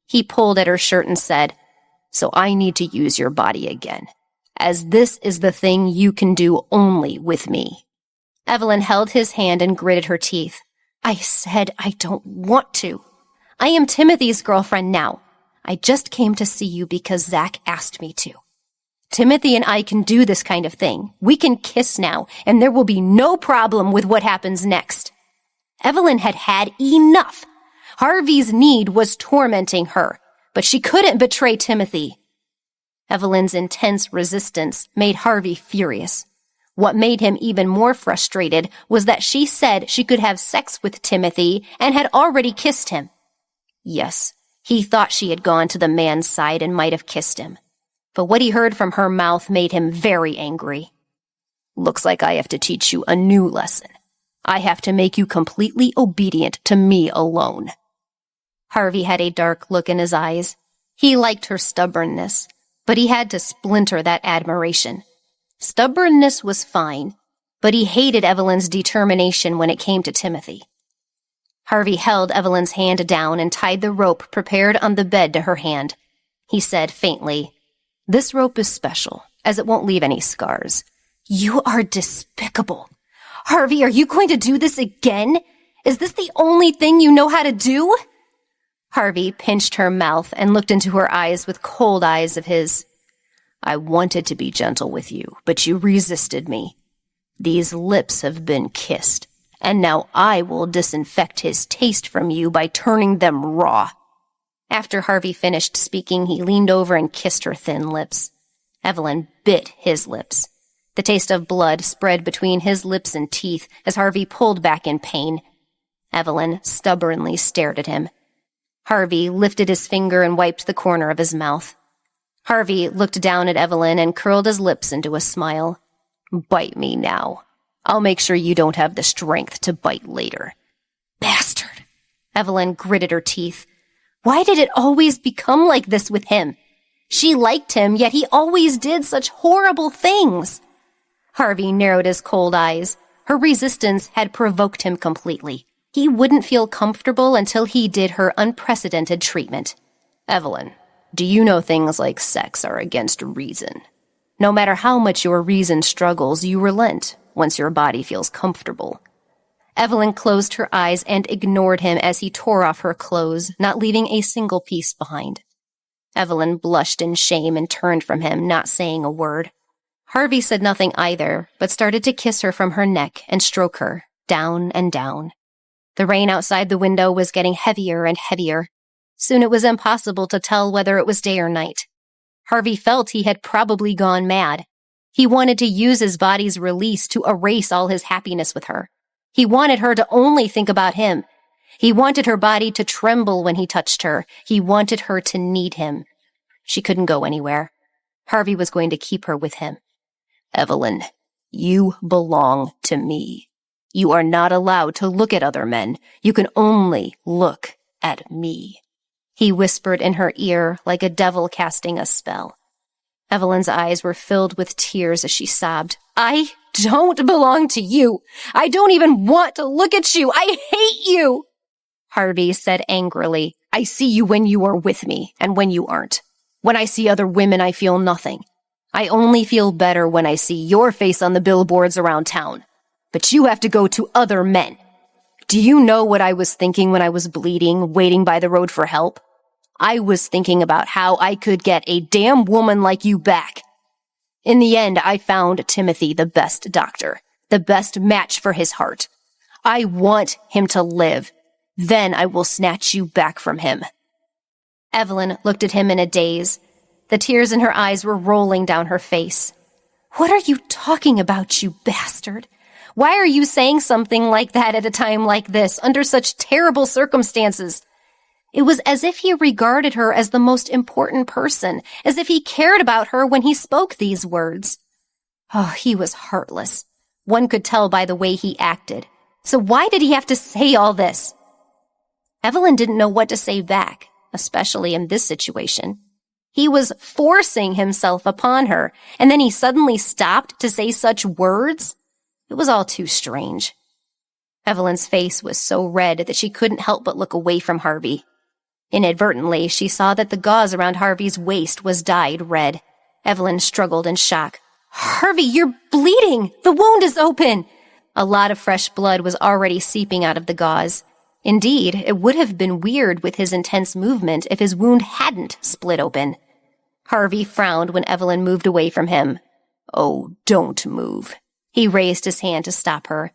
He pulled at her shirt and said, "So I need to use your body again, as this is the thing you can do only with me." Evelyn held his hand and gritted her teeth. "I said I don't want to. I am Timothy's girlfriend now. I just came to see you because Zach asked me to. Timothy and I can do this kind of thing. We can kiss now, and there will be no problem with what happens next." Evelyn had had enough. Harvey's need was tormenting her, but she couldn't betray Timothy. Evelyn's intense resistance made Harvey furious. What made him even more frustrated was that she said she could have sex with Timothy and had already kissed him. Yes, he thought she had gone to the man's side and might have kissed him. But what he heard from her mouth made him very angry. "Looks like I have to teach you a new lesson. I have to make you completely obedient to me alone." Harvey had a dark look in his eyes. He liked her stubbornness, but he had to splinter that admiration. Stubbornness was fine, but he hated Evelyn's determination when it came to Timothy. Harvey held Evelyn's hand down and tied the rope prepared on the bed to her hand. He said faintly, "This rope is special, as it won't leave any scars." "You are despicable. Harvey, are you going to do this again? Is this the only thing you know how to do?" Harvey pinched her mouth and looked into her eyes with cold eyes of his. "I wanted to be gentle with you, but you resisted me. These lips have been kissed, and now I will disinfect his taste from you by turning them raw." After Harvey finished speaking, he leaned over and kissed her thin lips. Evelyn bit his lips. The taste of blood spread between his lips and teeth as Harvey pulled back in pain. Evelyn stubbornly stared at him. Harvey lifted his finger and wiped the corner of his mouth. Harvey looked down at Evelyn and curled his lips into a smile. "Bite me now. I'll make sure you don't have the strength to bite later." "Bastard!" Evelyn gritted her teeth. Why did it always become like this with him? She liked him, yet he always did such horrible things. Harvey narrowed his cold eyes. Her resistance had provoked him completely. He wouldn't feel comfortable until he did her unprecedented treatment. "Evelyn, do you know things like sex are against reason? No matter how much your reason struggles, you relent once your body feels comfortable." Evelyn closed her eyes and ignored him as he tore off her clothes, not leaving a single piece behind. Evelyn blushed in shame and turned from him, not saying a word. Harvey said nothing either, but started to kiss her from her neck and stroke her, down and down. The rain outside the window was getting heavier and heavier. Soon it was impossible to tell whether it was day or night. Harvey felt he had probably gone mad. He wanted to use his body's release to erase all his happiness with her. He wanted her to only think about him. He wanted her body to tremble when he touched her. He wanted her to need him. She couldn't go anywhere. Harvey was going to keep her with him. "Evelyn, you belong to me. You are not allowed to look at other men. You can only look at me," he whispered in her ear like a devil casting a spell. Evelyn's eyes were filled with tears as she sobbed. "I don't belong to you. I don't even want to look at you. I hate you. Harvey said angrily, I see you when you are with me and when you aren't. When I see other women, I feel nothing. I only feel better when I see your face on the billboards around town. But you have to go to other men. Do you know what I was thinking when I was bleeding, waiting by the road for help? I was thinking about how I could get a damn woman like you back. In the end, I found Timothy the best doctor, the best match for his heart. I want him to live. Then I will snatch you back from him. Evelyn looked at him in a daze. The tears in her eyes were rolling down her face. What are you talking about, you bastard? Why are you saying something like that at a time like this, under such terrible circumstances? It was as if he regarded her as the most important person, as if he cared about her when he spoke these words. Oh, he was heartless. One could tell by the way he acted. So why did he have to say all this? Evelyn didn't know what to say back, especially in this situation. He was forcing himself upon her, and then he suddenly stopped to say such words? It was all too strange. Evelyn's face was so red that she couldn't help but look away from Harvey. Inadvertently, she saw that the gauze around Harvey's waist was dyed red. Evelyn struggled in shock. Harvey, you're bleeding! The wound is open! A lot of fresh blood was already seeping out of the gauze. Indeed, it would have been weird with his intense movement if his wound hadn't split open. Harvey frowned when Evelyn moved away from him. Oh, don't move. He raised his hand to stop her.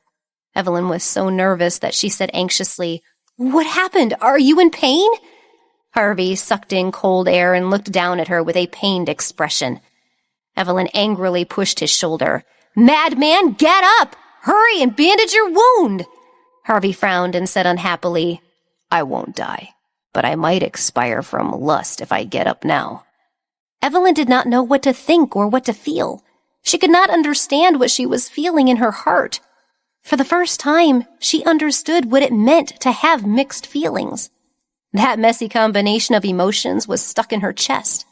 Evelyn was so nervous that she said anxiously, What happened? Are you in pain? Harvey sucked in cold air and looked down at her with a pained expression. Evelyn angrily pushed his shoulder. Madman, get up! Hurry and bandage your wound! Harvey frowned and said unhappily, I won't die, but I might expire from lust if I get up now. Evelyn did not know what to think or what to feel. She could not understand what she was feeling in her heart. For the first time, she understood what it meant to have mixed feelings. That messy combination of emotions was stuck in her chest.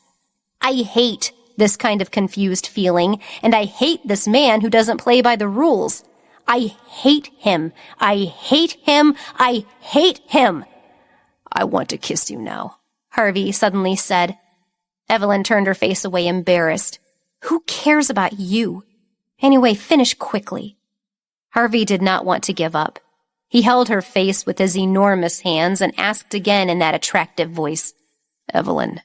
I hate this kind of confused feeling, and I hate this man who doesn't play by the rules. I hate him. I hate him. I hate him. I want to kiss you now, Harvey suddenly said. Evelyn turned her face away embarrassed. Who cares about you? Anyway, finish quickly. Harvey did not want to give up. He held her face with his enormous hands and asked again in that attractive voice, Evelyn,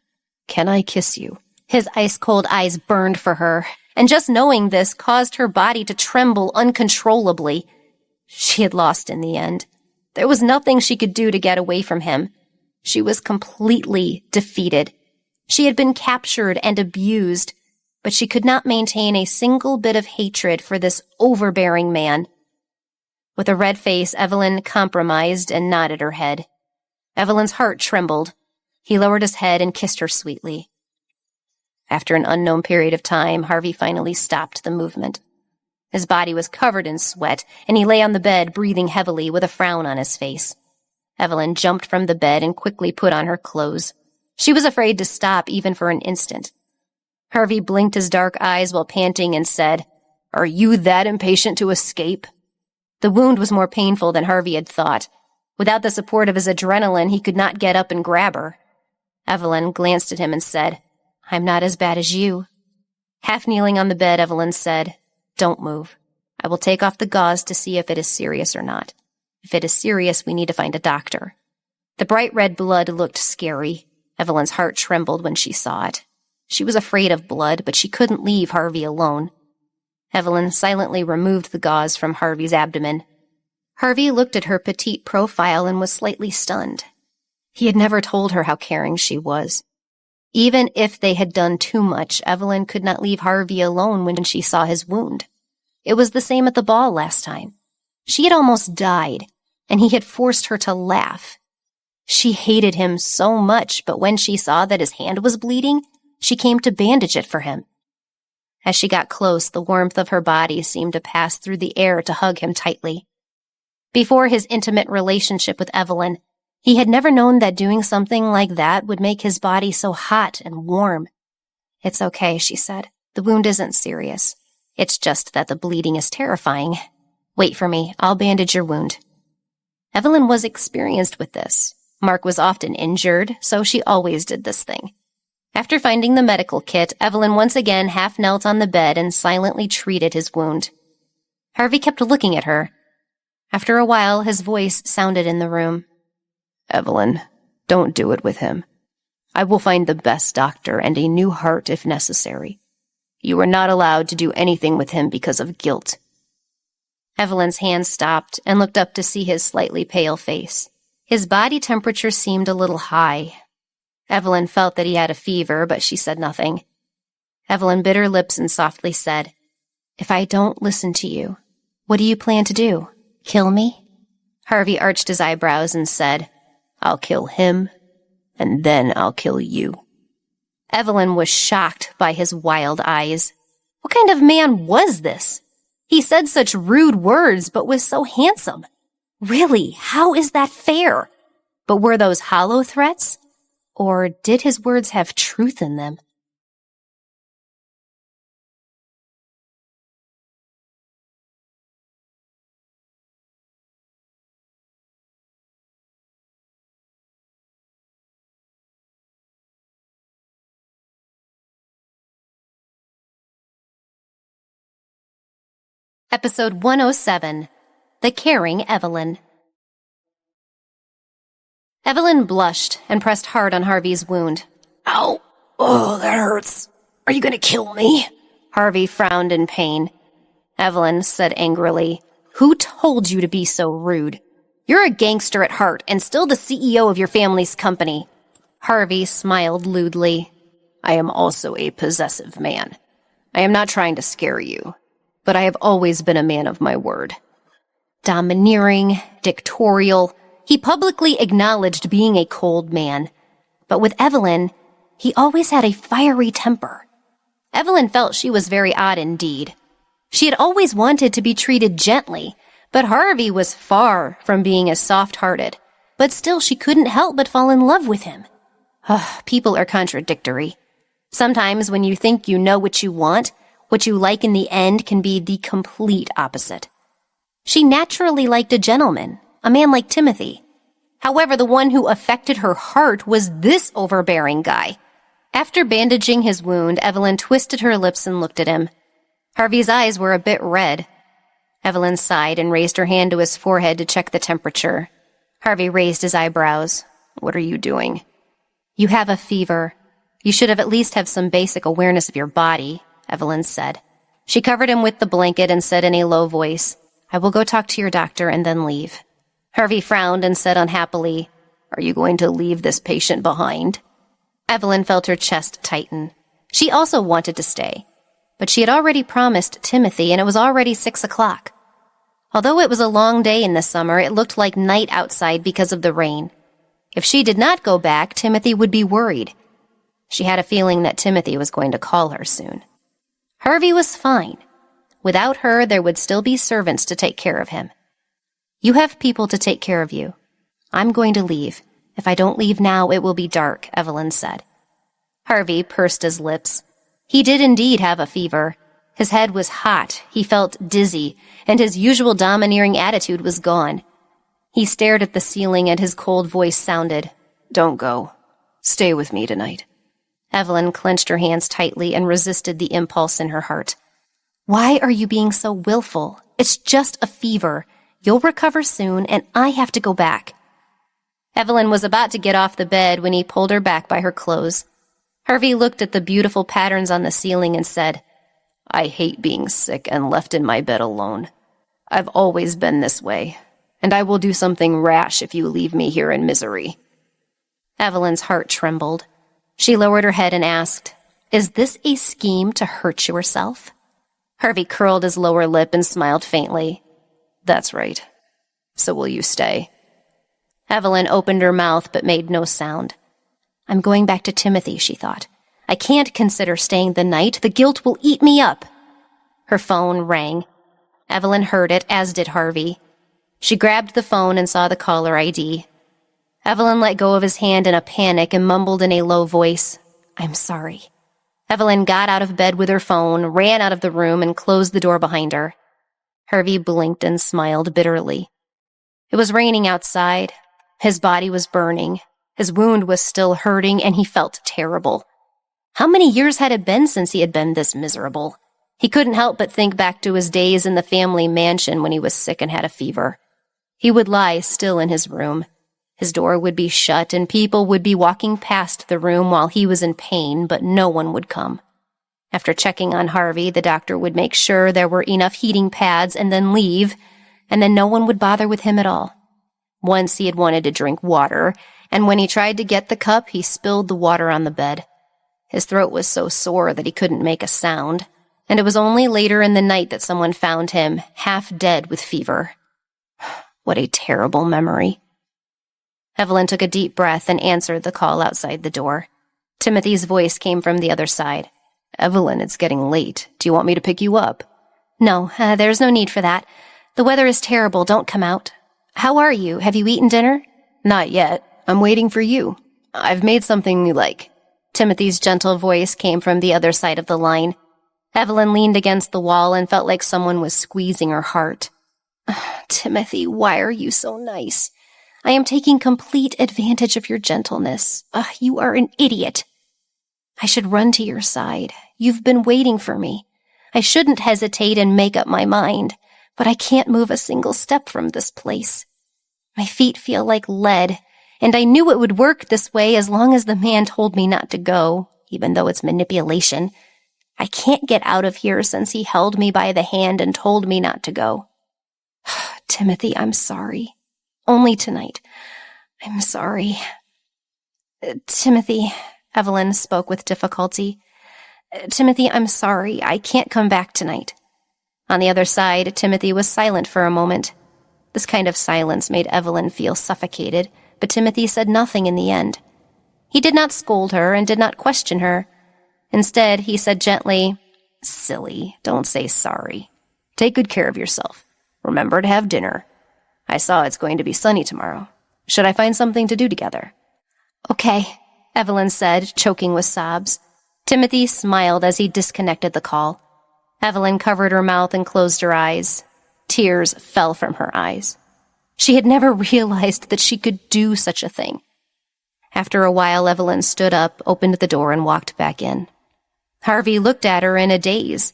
can I kiss you? His ice-cold eyes burned for her, and just knowing this caused her body to tremble uncontrollably. She had lost in the end. There was nothing she could do to get away from him. She was completely defeated. She had been captured and abused, but she could not maintain a single bit of hatred for this overbearing man. With a red face, Evelyn compromised and nodded her head. Evelyn's heart trembled. He lowered his head and kissed her sweetly. After an unknown period of time, Harvey finally stopped the movement. His body was covered in sweat, and he lay on the bed, breathing heavily with a frown on his face. Evelyn jumped from the bed and quickly put on her clothes. She was afraid to stop even for an instant. Harvey blinked his dark eyes while panting and said, Are you that impatient to escape? The wound was more painful than Harvey had thought. Without the support of his adrenaline, he could not get up and grab her. Evelyn glanced at him and said, I'm not as bad as you. Half kneeling on the bed, Evelyn said, Don't move. I will take off the gauze to see if it is serious or not. If it is serious, we need to find a doctor. The bright red blood looked scary. Evelyn's heart trembled when she saw it. She was afraid of blood, but she couldn't leave Harvey alone. Evelyn silently removed the gauze from Harvey's abdomen. Harvey looked at her petite profile and was slightly stunned. He had never told her how caring she was. Even if they had done too much, Evelyn could not leave Harvey alone when she saw his wound. It was the same at the ball last time. She had almost died, and he had forced her to laugh. She hated him so much, but when she saw that his hand was bleeding, she came to bandage it for him. As she got close, the warmth of her body seemed to pass through the air to hug him tightly. Before his intimate relationship with Evelyn, he had never known that doing something like that would make his body so hot and warm. It's okay, she said. The wound isn't serious. It's just that the bleeding is terrifying. Wait for me. I'll bandage your wound. Evelyn was experienced with this. Mark was often injured, so she always did this thing. After finding the medical kit, Evelyn once again half knelt on the bed and silently treated his wound. Harvey kept looking at her. After a while, his voice sounded in the room. Evelyn, don't do it with him. I will find the best doctor and a new heart if necessary. You are not allowed to do anything with him because of guilt. Evelyn's hand stopped and looked up to see his slightly pale face. His body temperature seemed a little high. Evelyn felt that he had a fever, but she said nothing. Evelyn bit her lips and softly said, "If I don't listen to you, what do you plan to do? Kill me?" Harvey arched his eyebrows and said, "I'll kill him, and then I'll kill you." Evelyn was shocked by his wild eyes. What kind of man was this? He said such rude words, but was so handsome. Really, how is that fair? But were those hollow threats? Or did his words have truth in them? Episode 107, The Caring Evelyn. Evelyn blushed and pressed hard on Harvey's wound. Ow! Oh, that hurts. Are you going to kill me? Harvey frowned in pain. Evelyn said angrily, "Who told you to be so rude? You're a gangster at heart and still the CEO of your family's company." Harvey smiled lewdly. "I am also a possessive man. I am not trying to scare you, but I have always been a man of my word." Domineering, dictatorial, he publicly acknowledged being a cold man. But with Evelyn, he always had a fiery temper. Evelyn felt she was very odd indeed. She had always wanted to be treated gently, but Harvey was far from being as soft-hearted. But still she couldn't help but fall in love with him. People are contradictory. Sometimes when you think you know what you like in the end can be the complete opposite. She naturally liked a gentleman, a man like Timothy. However, the one who affected her heart was this overbearing guy. After bandaging his wound, Evelyn twisted her lips and looked at him. Harvey's eyes were a bit red. Evelyn sighed and raised her hand to his forehead to check the temperature. Harvey raised his eyebrows. "What are you doing?" "You have a fever. You should have at least have some basic awareness of your body," Evelyn said. She covered him with the blanket and said in a low voice, "I will go talk to your doctor and then leave." Harvey frowned and said unhappily, "Are you going to leave this patient behind?" Evelyn felt her chest tighten. She also wanted to stay, but she had already promised Timothy and it was already 6 o'clock. Although it was a long day in the summer, it looked like night outside because of the rain. If she did not go back, Timothy would be worried. She had a feeling that Timothy was going to call her soon. Harvey was fine. Without her, there would still be servants to take care of him. "You have people to take care of you. I'm going to leave. If I don't leave now, it will be dark," Evelyn said. Harvey pursed his lips. He did indeed have a fever. His head was hot, he felt dizzy, and his usual domineering attitude was gone. He stared at the ceiling and his cold voice sounded, "Don't go. Stay with me tonight." Evelyn clenched her hands tightly and resisted the impulse in her heart. "Why are you being so willful? It's just a fever. You'll recover soon, and I have to go back." Evelyn was about to get off the bed when he pulled her back by her clothes. Harvey looked at the beautiful patterns on the ceiling and said, "I hate being sick and left in my bed alone. I've always been this way, and I will do something rash if you leave me here in misery." Evelyn's heart trembled. She lowered her head and asked, "Is this a scheme to hurt yourself?" Harvey curled his lower lip and smiled faintly. "That's right. So will you stay?" Evelyn opened her mouth but made no sound. "I'm going back to Timothy," she thought. "I can't consider staying the night. The guilt will eat me up." Her phone rang. Evelyn heard it, as did Harvey. She grabbed the phone and saw the caller ID. Evelyn let go of his hand in a panic and mumbled in a low voice, "I'm sorry." Evelyn got out of bed with her phone, ran out of the room, and closed the door behind her. Harvey blinked and smiled bitterly. It was raining outside. His body was burning. His wound was still hurting, and he felt terrible. How many years had it been since he had been this miserable? He couldn't help but think back to his days in the family mansion when he was sick and had a fever. He would lie still in his room. His door would be shut, and people would be walking past the room while he was in pain, but no one would come. After checking on Harvey, the doctor would make sure there were enough heating pads and then leave, and then no one would bother with him at all. Once he had wanted to drink water, and when he tried to get the cup, he spilled the water on the bed. His throat was so sore that he couldn't make a sound, and it was only later in the night that someone found him, half dead with fever. What a terrible memory. Evelyn took a deep breath and answered the call outside the door. Timothy's voice came from the other side. "Evelyn, it's getting late. Do you want me to pick you up?" "No, there's no need for that. The weather is terrible. Don't come out. How are you? Have you eaten dinner?" "Not yet. I'm waiting for you. I've made something you like." Timothy's gentle voice came from the other side of the line. Evelyn leaned against the wall and felt like someone was squeezing her heart. "Timothy, why are you so nice? I am taking complete advantage of your gentleness. You are an idiot. I should run to your side. You've been waiting for me. I shouldn't hesitate and make up my mind, but I can't move a single step from this place. My feet feel like lead, and I knew it would work this way as long as the man told me not to go, even though it's manipulation. I can't get out of here since he held me by the hand and told me not to go. Timothy, I'm sorry. Only tonight. I'm sorry." "Timothy," Evelyn spoke with difficulty. "Timothy, I'm sorry. I can't come back tonight." On the other side, Timothy was silent for a moment. This kind of silence made Evelyn feel suffocated, but Timothy said nothing in the end. He did not scold her and did not question her. Instead, he said gently, "Silly, don't say sorry. Take good care of yourself. Remember to have dinner. I saw it's going to be sunny tomorrow. Should I find something to do together?" "Okay," Evelyn said, choking with sobs. Timothy smiled as he disconnected the call. Evelyn covered her mouth and closed her eyes. Tears fell from her eyes. She had never realized that she could do such a thing. After a while, Evelyn stood up, opened the door, and walked back in. Harvey looked at her in a daze.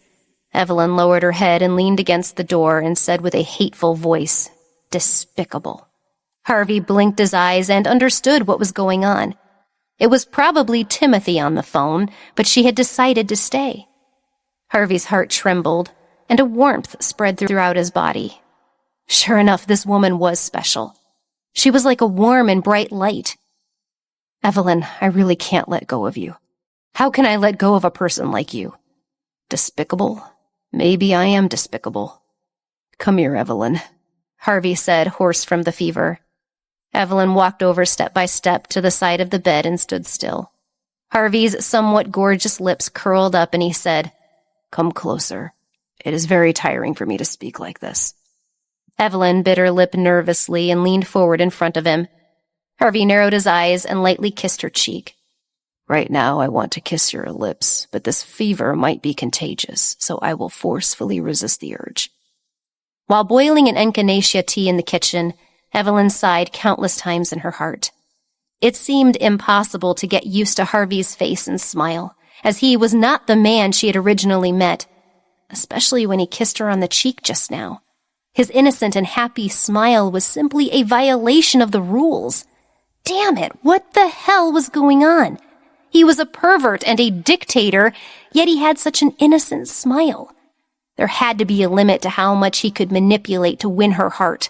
Evelyn lowered her head and leaned against the door and said with a hateful voice, "Despicable." Harvey blinked his eyes and understood what was going on. It was probably Timothy on the phone, but she had decided to stay. Harvey's heart trembled, and a warmth spread throughout his body. Sure enough, this woman was special. She was like a warm and bright light. "Evelyn, I really can't let go of you. How can I let go of a person like you?" "Despicable? Maybe I am despicable. Come here, Evelyn," Harvey said, hoarse from the fever. Evelyn walked over step by step to the side of the bed and stood still. Harvey's somewhat gorgeous lips curled up and he said, "Come closer. It is very tiring for me to speak like this." Evelyn bit her lip nervously and leaned forward in front of him. Harvey narrowed his eyes and lightly kissed her cheek. "Right now I want to kiss your lips, but this fever might be contagious, so I will forcefully resist the urge." While boiling an echinacea tea in the kitchen, Evelyn sighed countless times in her heart. It seemed impossible to get used to Harvey's face and smile, as he was not the man she had originally met, especially when he kissed her on the cheek just now. His innocent and happy smile was simply a violation of the rules. Damn it, what the hell was going on? He was a pervert and a dictator, yet he had such an innocent smile. There had to be a limit to how much he could manipulate to win her heart.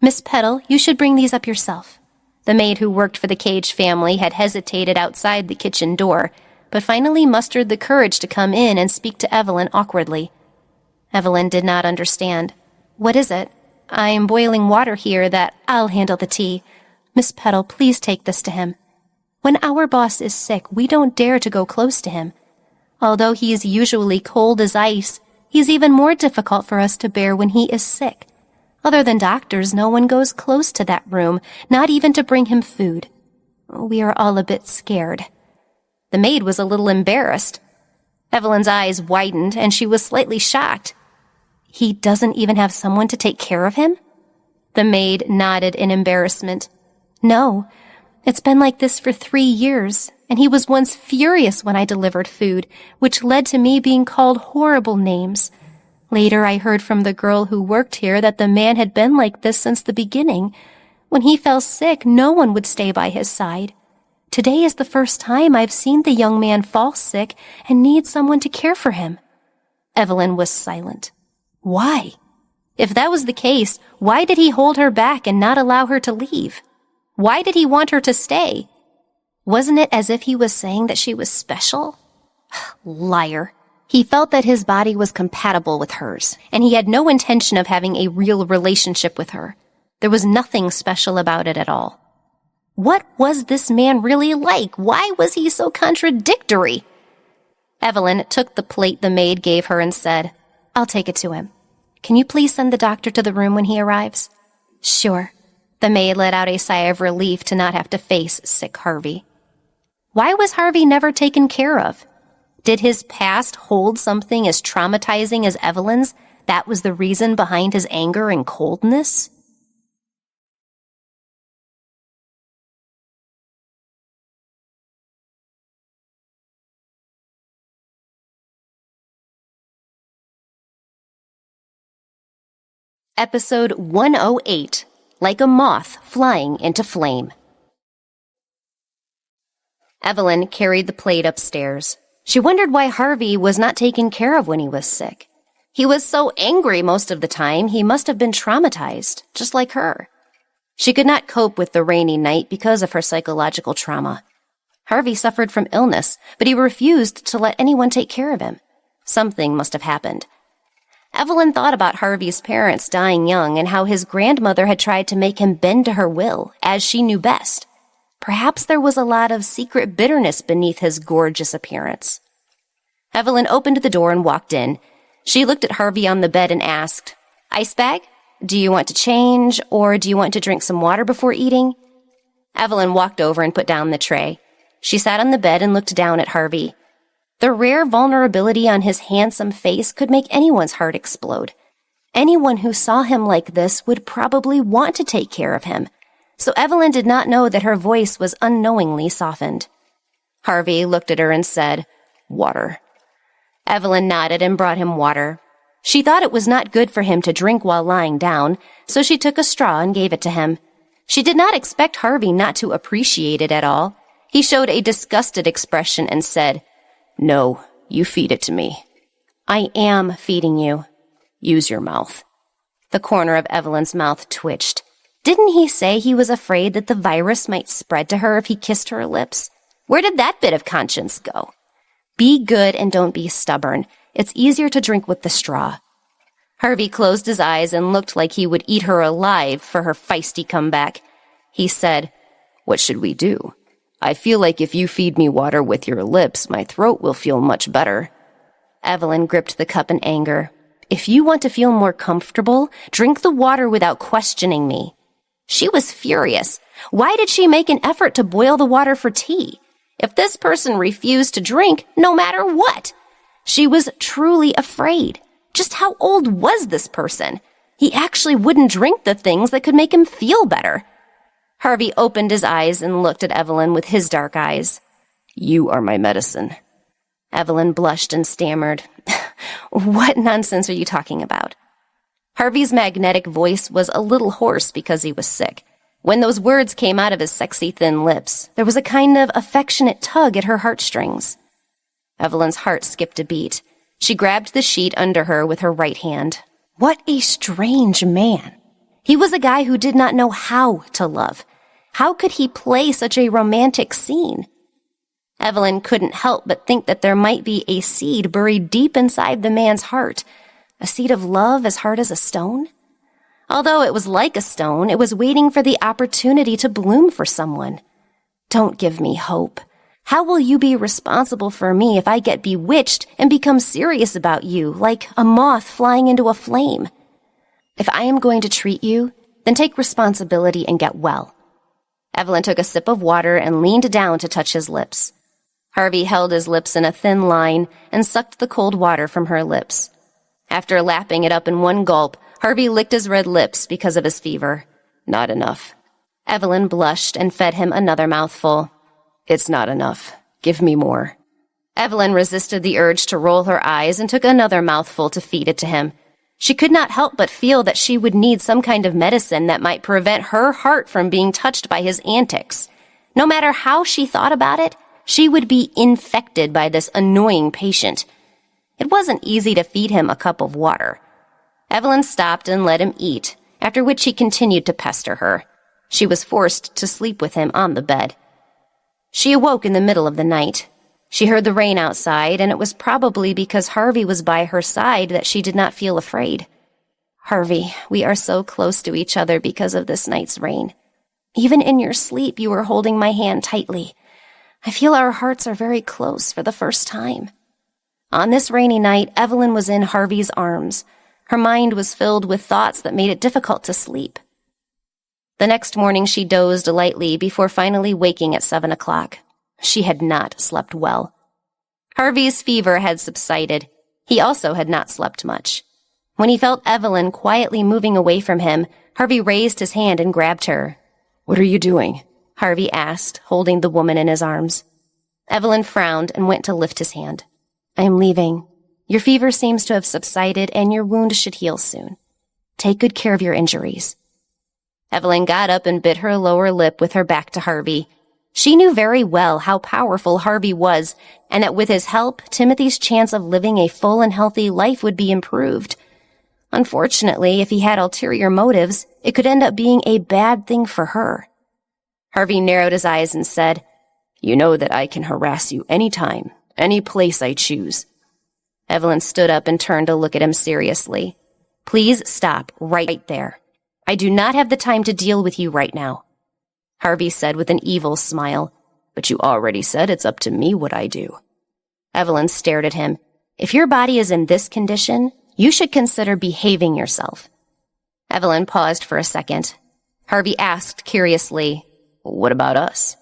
"Miss Petal, you should bring these up yourself." The maid who worked for the Cage family had hesitated outside the kitchen door, but finally mustered the courage to come in and speak to Evelyn awkwardly. Evelyn did not understand. "What is it? I'm boiling water here that I'll handle the tea. Miss Petal, please take this to him. When our boss is sick, we don't dare to go close to him. Although he is usually cold as ice, he's even more difficult for us to bear when he is sick. Other than doctors, no one goes close to that room, not even to bring him food. We are all a bit scared." The maid was a little embarrassed. Evelyn's eyes widened, and she was slightly shocked. He doesn't even have someone to take care of him? The maid nodded in embarrassment. No, it's been like this for 3 years, and he was once furious when I delivered food, which led to me being called horrible names. Later, I heard from the girl who worked here that the man had been like this since the beginning. When he fell sick, no one would stay by his side. Today is the first time I've seen the young man fall sick and need someone to care for him. Evelyn was silent. Why? If that was the case, why did he hold her back and not allow her to leave? Why did he want her to stay? Wasn't it as if he was saying that she was special? Liar. He felt that his body was compatible with hers, and he had no intention of having a real relationship with her. There was nothing special about it at all. What was this man really like? Why was he so contradictory? Evelyn took the plate the maid gave her and said, I'll take it to him. Can you please send the doctor to the room when he arrives? Sure. The maid let out a sigh of relief to not have to face sick Harvey. Why was Harvey never taken care of? Did his past hold something as traumatizing as Evelyn's? That was the reason behind his anger and coldness? Episode 108, Like a Moth Flying into Flame. Evelyn carried the plate upstairs. She wondered why Harvey was not taken care of when he was sick. He was so angry most of the time, he must have been traumatized, just like her. She could not cope with the rainy night because of her psychological trauma. Harvey suffered from illness, but he refused to let anyone take care of him. Something must have happened. Evelyn thought about Harvey's parents dying young and how his grandmother had tried to make him bend to her will, as she knew best. Perhaps there was a lot of secret bitterness beneath his gorgeous appearance. Evelyn opened the door and walked in. She looked at Harvey on the bed and asked, Ice bag? Do you want to change, or do you want to drink some water before eating? Evelyn walked over and put down the tray. She sat on the bed and looked down at Harvey. The rare vulnerability on his handsome face could make anyone's heart explode. Anyone who saw him like this would probably want to take care of him. So Evelyn did not know that her voice was unknowingly softened. Harvey looked at her and said, Water. Evelyn nodded and brought him water. She thought it was not good for him to drink while lying down, so she took a straw and gave it to him. She did not expect Harvey not to appreciate it at all. He showed a disgusted expression and said, No, you feed it to me. I am feeding you. Use your mouth. The corner of Evelyn's mouth twitched. Didn't he say he was afraid that the virus might spread to her if he kissed her lips? Where did that bit of conscience go? Be good and don't be stubborn. It's easier to drink with the straw. Harvey closed his eyes and looked like he would eat her alive for her feisty comeback. He said, What should we do? I feel like if you feed me water with your lips, my throat will feel much better. Evelyn gripped the cup in anger. If you want to feel more comfortable, drink the water without questioning me. She was furious. Why did she make an effort to boil the water for tea? If this person refused to drink, no matter what. She was truly afraid. Just how old was this person? He actually wouldn't drink the things that could make him feel better. Harvey opened his eyes and looked at Evelyn with his dark eyes. You are my medicine. Evelyn blushed and stammered. What nonsense are you talking about? Harvey's magnetic voice was a little hoarse because he was sick. When those words came out of his sexy thin lips, there was a kind of affectionate tug at her heartstrings. Evelyn's heart skipped a beat. She grabbed the sheet under her with her right hand. What a strange man. He was a guy who did not know how to love. How could he play such a romantic scene? Evelyn couldn't help but think that there might be a seed buried deep inside the man's heart, a seed of love as hard as a stone. Although it was like a stone, it was waiting for the opportunity to bloom for someone. Don't give me hope. How will you be responsible for me if I get bewitched and become serious about you, like a moth flying into a flame? If I am going to treat you, then take responsibility and get well. Evelyn took a sip of water and leaned down to touch his lips. Harvey held his lips in a thin line and sucked the cold water from her lips. After lapping it up in one gulp, Harvey licked his red lips because of his fever. Not enough. Evelyn blushed and fed him another mouthful. It's not enough. Give me more. Evelyn resisted the urge to roll her eyes and took another mouthful to feed it to him. She could not help but feel that she would need some kind of medicine that might prevent her heart from being touched by his antics. No matter how she thought about it, she would be infected by this annoying patient. It wasn't easy to feed him a cup of water. Evelyn stopped and let him eat, after which he continued to pester her. She was forced to sleep with him on the bed. She awoke in the middle of the night. She heard the rain outside, and it was probably because Harvey was by her side that she did not feel afraid. Harvey, we are so close to each other because of this night's rain. Even in your sleep, you were holding my hand tightly. I feel our hearts are very close for the first time. On this rainy night, Evelyn was in Harvey's arms. Her mind was filled with thoughts that made it difficult to sleep. The next morning, she dozed lightly before finally waking at 7 o'clock. She had not slept well. Harvey's fever had subsided. He also had not slept much. When he felt Evelyn quietly moving away from him, Harvey raised his hand and grabbed her. What are you doing? Harvey asked, holding the woman in his arms. Evelyn frowned and went to lift his hand. I am leaving. Your fever seems to have subsided, and your wound should heal soon. Take good care of your injuries. Evelyn got up and bit her lower lip with her back to Harvey. She knew very well how powerful Harvey was, and that with his help, Timothy's chance of living a full and healthy life would be improved. Unfortunately, if he had ulterior motives, it could end up being a bad thing for her. Harvey narrowed his eyes and said, You know that I can harass you any time, any place I choose. Evelyn stood up and turned to look at him seriously. Please stop right there. I do not have the time to deal with you right now. Harvey said with an evil smile, But you already said it's up to me what I do. Evelyn stared at him. If your body is in this condition, you should consider behaving yourself. Evelyn paused for a second. Harvey asked curiously, What about us?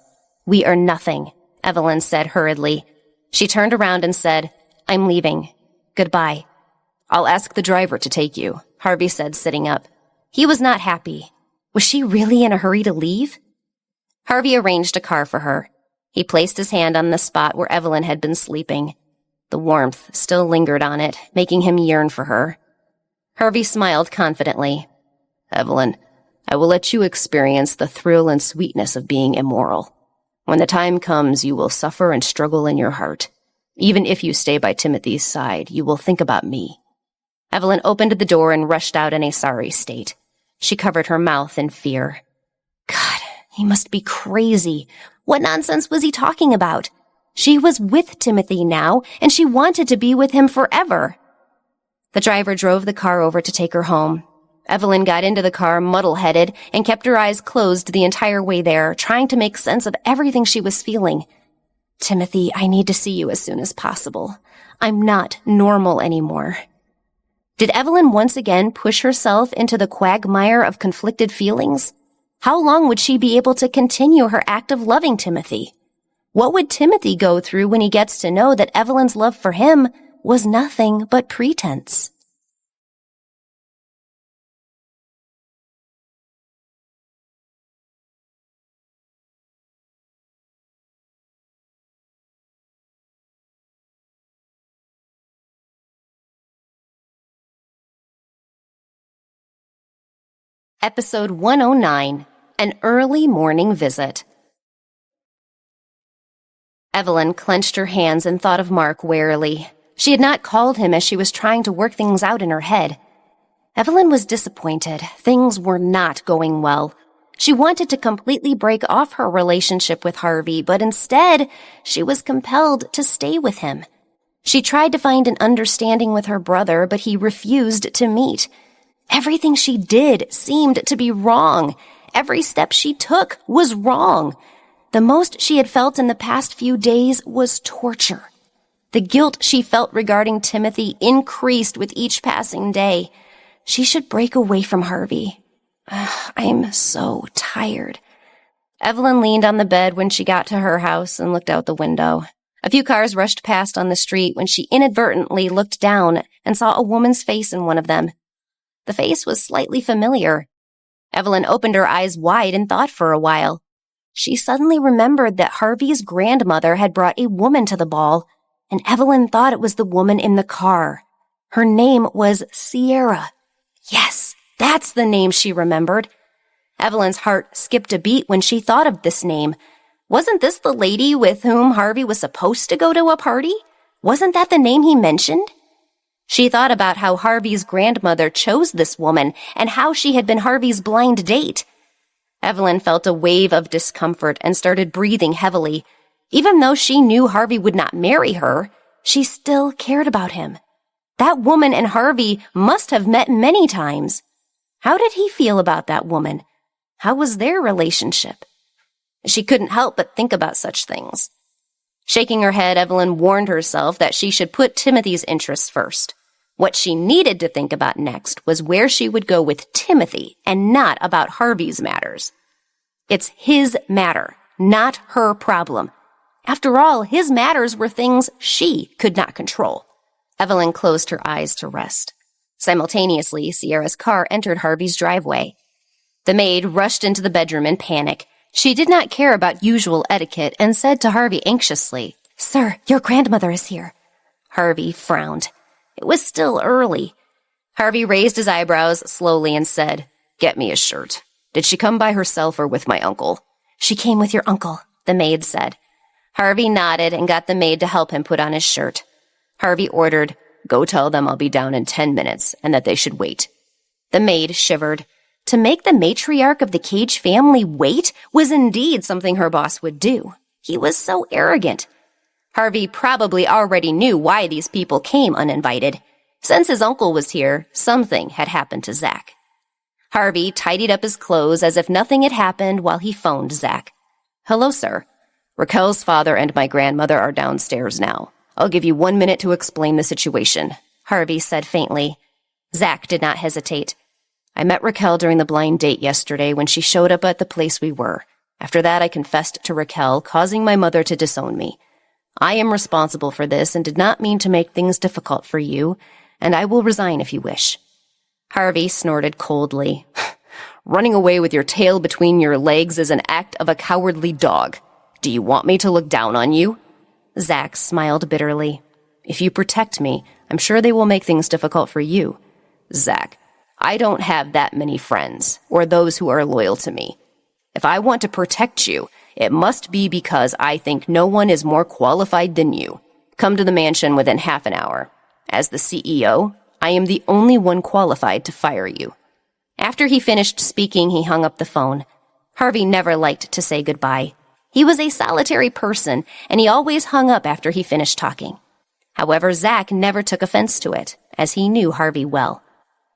We are nothing, Evelyn said hurriedly. She turned around and said, I'm leaving. Goodbye. I'll ask the driver to take you, Harvey said, sitting up. He was not happy. Was she really in a hurry to leave? Harvey arranged a car for her. He placed his hand on the spot where Evelyn had been sleeping. The warmth still lingered on it, making him yearn for her. Harvey smiled confidently. Evelyn, I will let you experience the thrill and sweetness of being immoral. When the time comes, you will suffer and struggle in your heart. Even if you stay by Timothy's side, you will think about me. Evelyn opened the door and rushed out in a sorry state. She covered her mouth in fear. God, he must be crazy. What nonsense was he talking about? She was with Timothy now, and she wanted to be with him forever. The driver drove the car over to take her home. Evelyn got into the car muddle-headed and kept her eyes closed the entire way there, trying to make sense of everything she was feeling. Timothy, I need to see you as soon as possible. I'm not normal anymore. Did Evelyn once again push herself into the quagmire of conflicted feelings? How long would she be able to continue her act of loving Timothy? What would Timothy go through when he gets to know that Evelyn's love for him was nothing but pretense? Episode 109, An Early Morning Visit. Evelyn clenched her hands and thought of Mark warily. She had not called him as she was trying to work things out in her head. Evelyn was disappointed. Things were not going well. She wanted to completely break off her relationship with Harvey, but instead, she was compelled to stay with him. She tried to find an understanding with her brother, but he refused to meet. Everything she did seemed to be wrong. Every step she took was wrong. The most she had felt in the past few days was torture. The guilt she felt regarding Timothy increased with each passing day. She should break away from Harvey. I'm so tired. Evelyn leaned on the bed when she got to her house and looked out the window. A few cars rushed past on the street when she inadvertently looked down and saw a woman's face in one of them. The face was slightly familiar. Evelyn opened her eyes wide and thought for a while. She suddenly remembered that Harvey's grandmother had brought a woman to the ball, and Evelyn thought it was the woman in the car. Her name was Sierra. Yes, that's the name she remembered. Evelyn's heart skipped a beat when she thought of this name. Wasn't this the lady with whom Harvey was supposed to go to a party? Wasn't that the name he mentioned? She thought about how Harvey's grandmother chose this woman and how she had been Harvey's blind date. Evelyn felt a wave of discomfort and started breathing heavily. Even though she knew Harvey would not marry her, she still cared about him. That woman and Harvey must have met many times. How did he feel about that woman? How was their relationship? She couldn't help but think about such things. Shaking her head, Evelyn warned herself that she should put Timothy's interests first. What she needed to think about next was where she would go with Timothy and not about Harvey's matters. It's his matter, not her problem. After all, his matters were things she could not control. Evelyn closed her eyes to rest. Simultaneously, Sierra's car entered Harvey's driveway. The maid rushed into the bedroom in panic. She did not care about usual etiquette and said to Harvey anxiously, "Sir, your grandmother is here." Harvey frowned. It was still early. Harvey raised his eyebrows slowly and said, "Get me a shirt. Did she come by herself or with my uncle?" "She came with your uncle," the maid said. Harvey nodded and got the maid to help him put on his shirt. Harvey ordered, "Go tell them I'll be down in 10 minutes and that they should wait." The maid shivered. To make the matriarch of the Cage family wait was indeed something her boss would do. He was so arrogant. Harvey probably already knew why these people came uninvited. Since his uncle was here, something had happened to Zach. Harvey tidied up his clothes as if nothing had happened while he phoned Zach. "Hello, sir. Raquel's father and my grandmother are downstairs now. I'll give you 1 minute to explain the situation," Harvey said faintly. Zach did not hesitate. "I met Raquel during the blind date yesterday when she showed up at the place we were. After that, I confessed to Raquel, causing my mother to disown me. I am responsible for this and did not mean to make things difficult for you, and I will resign if you wish." Harvey snorted coldly. "Running away with your tail between your legs is an act of a cowardly dog. Do you want me to look down on you?" Zach smiled bitterly. "If you protect me, I'm sure they will make things difficult for you." "Zach, I don't have that many friends, or those who are loyal to me. If I want to protect you, it must be because I think no one is more qualified than you. Come to the mansion within half an hour. As the CEO, I am the only one qualified to fire you." After he finished speaking, he hung up the phone. Harvey never liked to say goodbye. He was a solitary person, and he always hung up after he finished talking. However, Zach never took offense to it, as he knew Harvey well.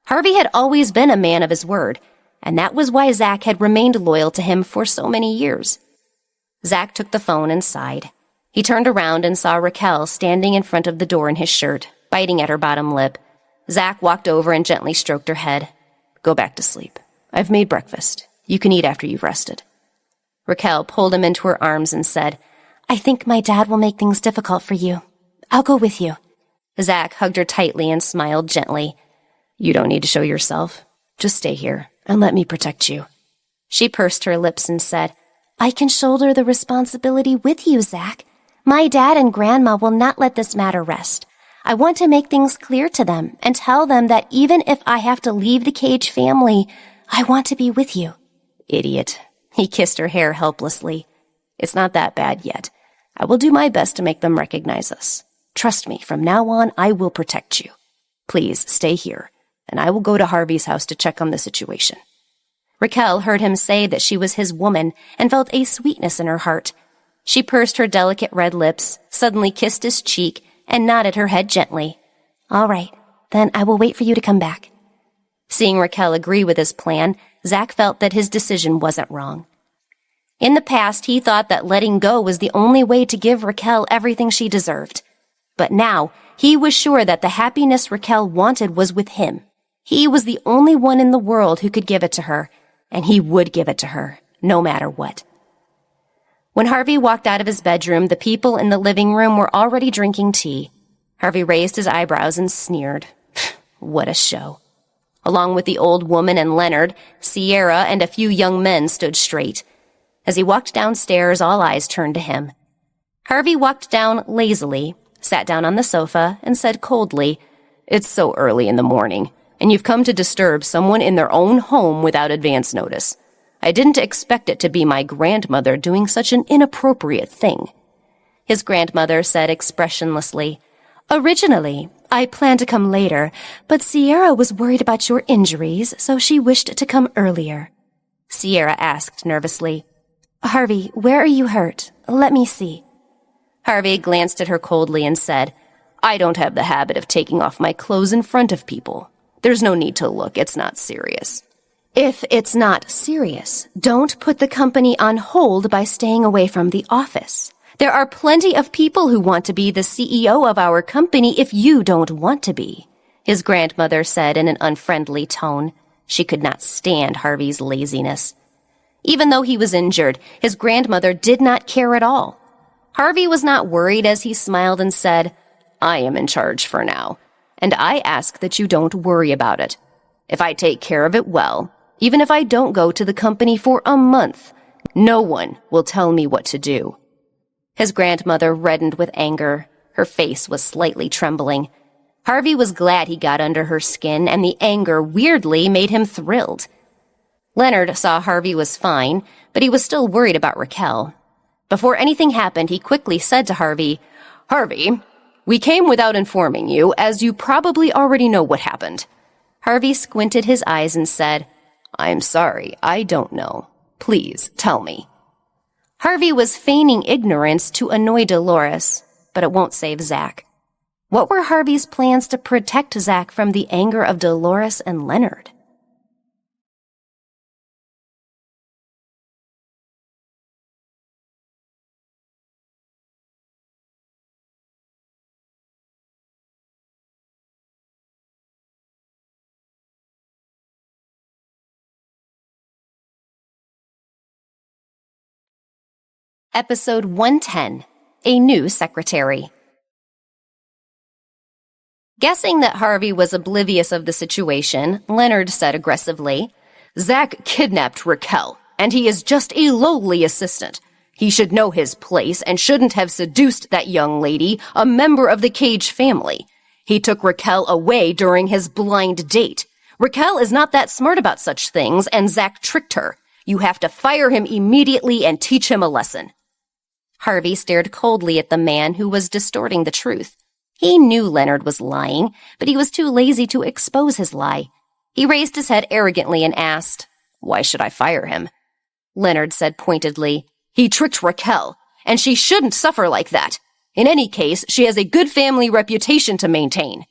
Harvey had always been a man of his word, and that was why Zach had remained loyal to him for so many years. Zach took the phone and sighed. He turned around and saw Raquel standing in front of the door in his shirt, biting at her bottom lip. Zach walked over and gently stroked her head. "Go back to sleep. I've made breakfast. You can eat after you've rested." Raquel pulled him into her arms and said, "I think my dad will make things difficult for you. I'll go with you." Zach hugged her tightly and smiled gently. "You don't need to show yourself. Just stay here and let me protect you." She pursed her lips and said, "I can shoulder the responsibility with you, Zach. My dad and grandma will not let this matter rest. I want to make things clear to them and tell them that even if I have to leave the Cage family, I want to be with you." "Idiot." He kissed her hair helplessly. "It's not that bad yet. I will do my best to make them recognize us. Trust me, from now on, I will protect you. Please stay here, and I will go to Harvey's house to check on the situation." Raquel heard him say that she was his woman and felt a sweetness in her heart. She pursed her delicate red lips, suddenly kissed his cheek, and nodded her head gently. "All right, then I will wait for you to come back." Seeing Raquel agree with his plan, Zach felt that his decision wasn't wrong. In the past, he thought that letting go was the only way to give Raquel everything she deserved. But now, he was sure that the happiness Raquel wanted was with him. He was the only one in the world who could give it to her, and he would give it to her, no matter what. When Harvey walked out of his bedroom, the people in the living room were already drinking tea. Harvey raised his eyebrows and sneered. What a show. Along with the old woman and Leonard, Sierra and a few young men stood straight. As he walked downstairs, all eyes turned to him. Harvey walked down lazily, sat down on the sofa, and said coldly, "It's so early in the morning, and you've come to disturb someone in their own home without advance notice. I didn't expect it to be my grandmother doing such an inappropriate thing." His grandmother said expressionlessly, "Originally, I planned to come later, but Sierra was worried about your injuries, so she wished to come earlier." Sierra asked nervously, "Harvey, where are you hurt? Let me see." Harvey glanced at her coldly and said, "I don't have the habit of taking off my clothes in front of people. There's no need to look. It's not serious." "If it's not serious, don't put the company on hold by staying away from the office. There are plenty of people who want to be the CEO of our company if you don't want to be," his grandmother said in an unfriendly tone. She could not stand Harvey's laziness. Even though he was injured, his grandmother did not care at all. Harvey was not worried as he smiled and said, "I am in charge for now, and I ask that you don't worry about it. If I take care of it well, even if I don't go to the company for a month, no one will tell me what to do." His grandmother reddened with anger. Her face was slightly trembling. Harvey was glad he got under her skin, and the anger weirdly made him thrilled. Leonard saw Harvey was fine, but he was still worried about Raquel. Before anything happened, he quickly said to Harvey, "Harvey, we came without informing you, as you probably already know what happened." Harvey squinted his eyes and said, "I'm sorry, I don't know. Please tell me." Harvey was feigning ignorance to annoy Dolores, but it won't save Zach. What were Harvey's plans to protect Zach from the anger of Dolores and Leonard? Episode 110, A New Secretary. Guessing that Harvey was oblivious of the situation, Leonard said aggressively, "Zach kidnapped Raquel, and he is just a lowly assistant. He should know his place and shouldn't have seduced that young lady, a member of the Cage family. He took Raquel away during his blind date. Raquel is not that smart about such things, and Zach tricked her. You have to fire him immediately and teach him a lesson." Harvey stared coldly at the man who was distorting the truth. He knew Leonard was lying, but he was too lazy to expose his lie. He raised his head arrogantly and asked, "Why should I fire him?" Leonard said pointedly, "He tricked Raquel, and she shouldn't suffer like that. In any case, she has a good family reputation to maintain."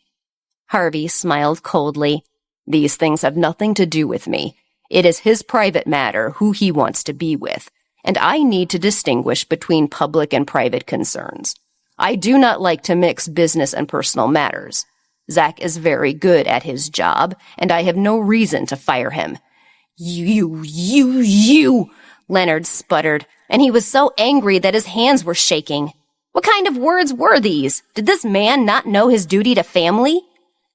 Harvey smiled coldly. "These things have nothing to do with me. It is his private matter who he wants to be with, and I need to distinguish between public and private concerns. I do not like to mix business and personal matters. Zach is very good at his job, and I have no reason to fire him." You, Leonard sputtered, and he was so angry that his hands were shaking. What kind of words were these? Did this man not know his duty to family?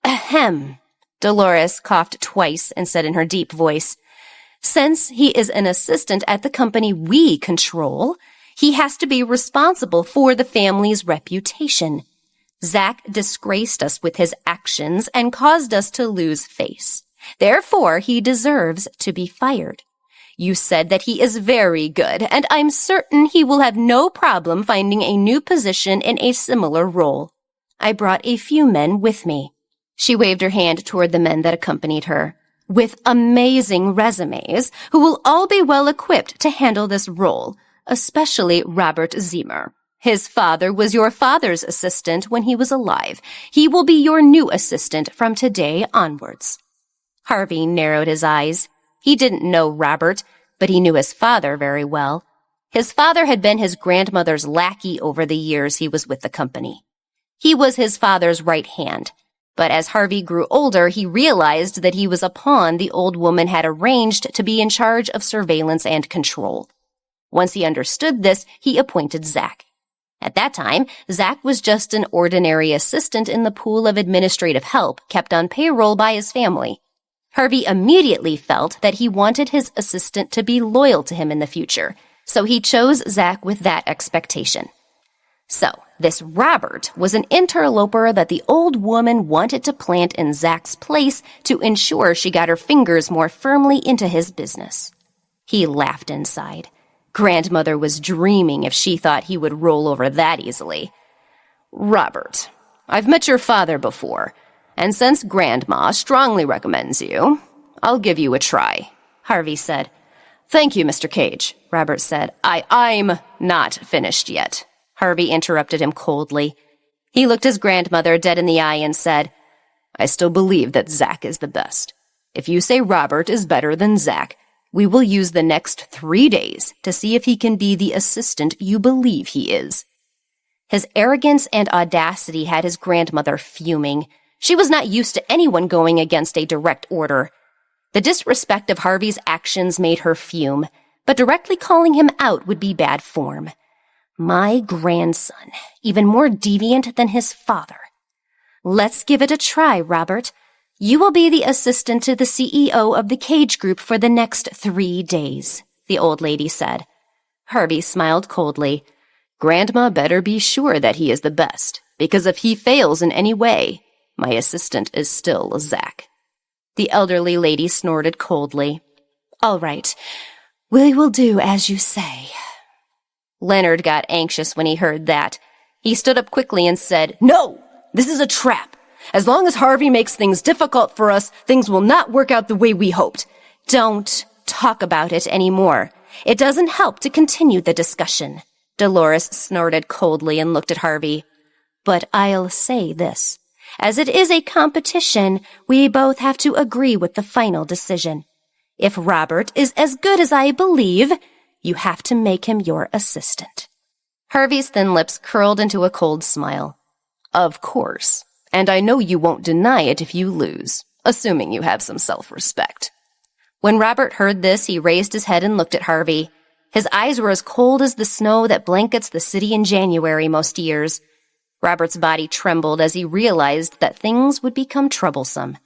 Ahem. Dolores coughed twice and said in her deep voice, "Since he is an assistant at the company we control, he has to be responsible for the family's reputation. Zach disgraced us with his actions and caused us to lose face. Therefore, he deserves to be fired. You said that he is very good, and I'm certain he will have no problem finding a new position in a similar role. I brought a few men with me." She waved her hand toward the men that accompanied her. "With amazing resumes, who will all be well equipped to handle this role, especially Robert Zimmer. His father was your father's assistant when he was alive. He will be your new assistant from today onwards." Harvey narrowed his eyes. He didn't know Robert, but he knew his father very well. His father had been his grandmother's lackey over the years he was with the company. He was his father's right hand, but as Harvey grew older, he realized that he was a pawn the old woman had arranged to be in charge of surveillance and control. Once he understood this, he appointed Zach. At that time, Zach was just an ordinary assistant in the pool of administrative help kept on payroll by his family. Harvey immediately felt that he wanted his assistant to be loyal to him in the future, so he chose Zach with that expectation. So, this Robert was an interloper that the old woman wanted to plant in Zach's place to ensure she got her fingers more firmly into his business. He laughed inside. Grandmother was dreaming if she thought he would roll over that easily. Robert, I've met your father before, and since Grandma strongly recommends you, I'll give you a try, Harvey said. Thank you, Mr. Cage, Robert said. I'm not finished yet. Harvey interrupted him coldly. He looked his grandmother dead in the eye and said, I still believe that Zach is the best. If you say Robert is better than Zach, we will use the next 3 days to see if he can be the assistant you believe he is. His arrogance and audacity had his grandmother fuming. She was not used to anyone going against a direct order. The disrespect of Harvey's actions made her fume, but directly calling him out would be bad form. My grandson, even more deviant than his father. Let's give it a try, Robert. You will be the assistant to the CEO of the Cage Group for the next 3 days, the old lady said. Harvey smiled coldly. Grandma better be sure that he is the best, because if he fails in any way, my assistant is still Zach. The elderly lady snorted coldly. All right, we will do as you say. Leonard got anxious when he heard that. He stood up quickly and said, No, this is a trap. As long as Harvey makes things difficult for us, things will not work out the way we hoped. Don't talk about it anymore. It doesn't help to continue the discussion. Dolores snorted coldly and looked at Harvey. But I'll say this. As it is a competition, we both have to agree with the final decision. If Robert is as good as I believe, you have to make him your assistant. Harvey's thin lips curled into a cold smile. Of course. And I know you won't deny it if you lose, assuming you have some self-respect. When Robert heard this, he raised his head and looked at Harvey. His eyes were as cold as the snow that blankets the city in January most years. Robert's body trembled as he realized that things would become troublesome.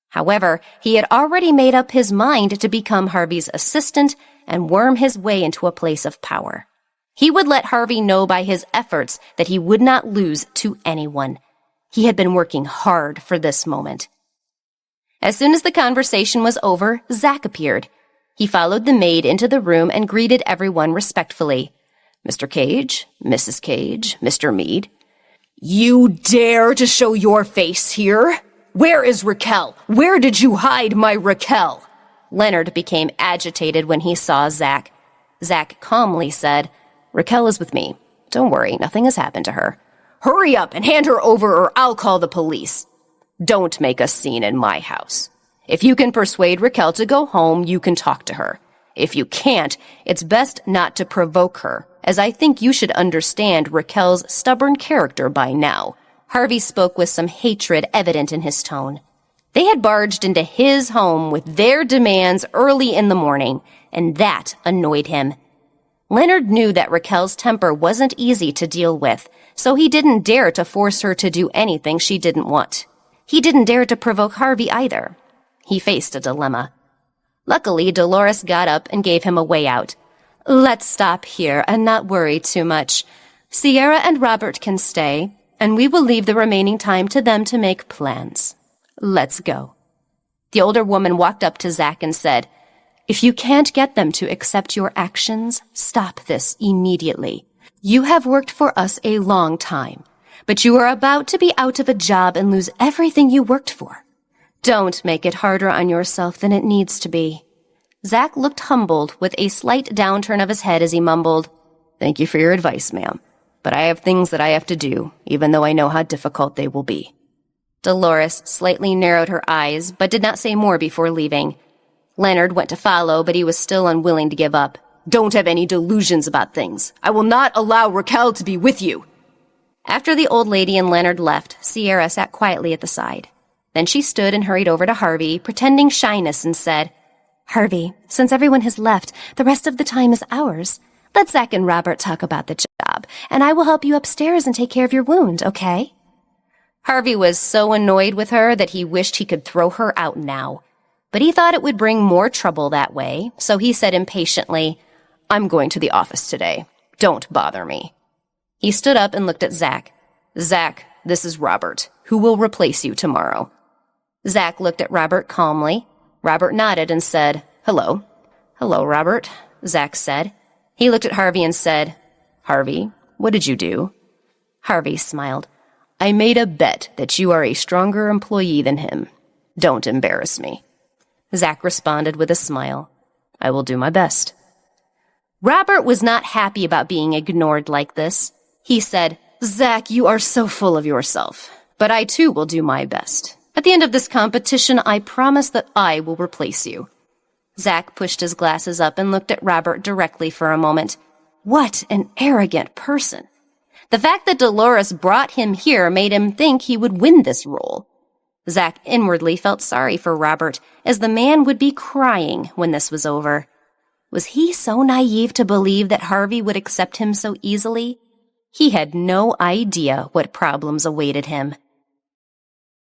However, he had already made up his mind to become Harvey's assistant and worm his way into a place of power. He would let Harvey know by his efforts that he would not lose to anyone. He had been working hard for this moment. As soon as the conversation was over, Zach appeared. He followed the maid into the room and greeted everyone respectfully. Mr. Cage, Mrs. Cage, Mr. Meade. You dare to show your face here? Where is Raquel? Where did you hide my Raquel? Leonard became agitated when he saw Zach. Zach calmly said, Raquel is with me. Don't worry, nothing has happened to her. Hurry up and hand her over or I'll call the police. Don't make a scene in my house. If you can persuade Raquel to go home, you can talk to her. If you can't, it's best not to provoke her, as I think you should understand Raquel's stubborn character by now. Harvey spoke with some hatred evident in his tone. They had barged into his home with their demands early in the morning, and that annoyed him. Leonard knew that Raquel's temper wasn't easy to deal with, so he didn't dare to force her to do anything she didn't want. He didn't dare to provoke Harvey either. He faced a dilemma. Luckily, Dolores got up and gave him a way out. Let's stop here and not worry too much. Sierra and Robert can stay, and we will leave the remaining time to them to make plans. Let's go. The older woman walked up to Zach and said, If you can't get them to accept your actions, stop this immediately. You have worked for us a long time, but you are about to be out of a job and lose everything you worked for. Don't make it harder on yourself than it needs to be. Zach looked humbled with a slight downturn of his head as he mumbled, Thank you for your advice, ma'am, but I have things that I have to do, even though I know how difficult they will be. Dolores slightly narrowed her eyes, but did not say more before leaving. Leonard went to follow, but he was still unwilling to give up. Don't have any delusions about things. I will not allow Raquel to be with you. After the old lady and Leonard left, Sierra sat quietly at the side. Then she stood and hurried over to Harvey, pretending shyness, and said, Harvey, since everyone has left, the rest of the time is ours. Let Zach and Robert talk about the job, and I will help you upstairs and take care of your wound, okay? Harvey was so annoyed with her that he wished he could throw her out now. But he thought it would bring more trouble that way, so he said impatiently, I'm going to the office today. Don't bother me. He stood up and looked at Zach. Zach, this is Robert, who will replace you tomorrow. Zach looked at Robert calmly. Robert nodded and said, Hello. Hello, Robert, Zach said. He looked at Harvey and said, Harvey, what did you do? Harvey smiled. I made a bet that you are a stronger employee than him. Don't embarrass me. Zach responded with a smile. I will do my best. Robert was not happy about being ignored like this. He said, Zach, you are so full of yourself, but I too will do my best. At the end of this competition, I promise that I will replace you. Zach pushed his glasses up and looked at Robert directly for a moment. What an arrogant person. The fact that Dolores brought him here made him think he would win this role. Zach inwardly felt sorry for Robert, as the man would be crying when this was over. Was he so naive to believe that Harvey would accept him so easily? He had no idea what problems awaited him.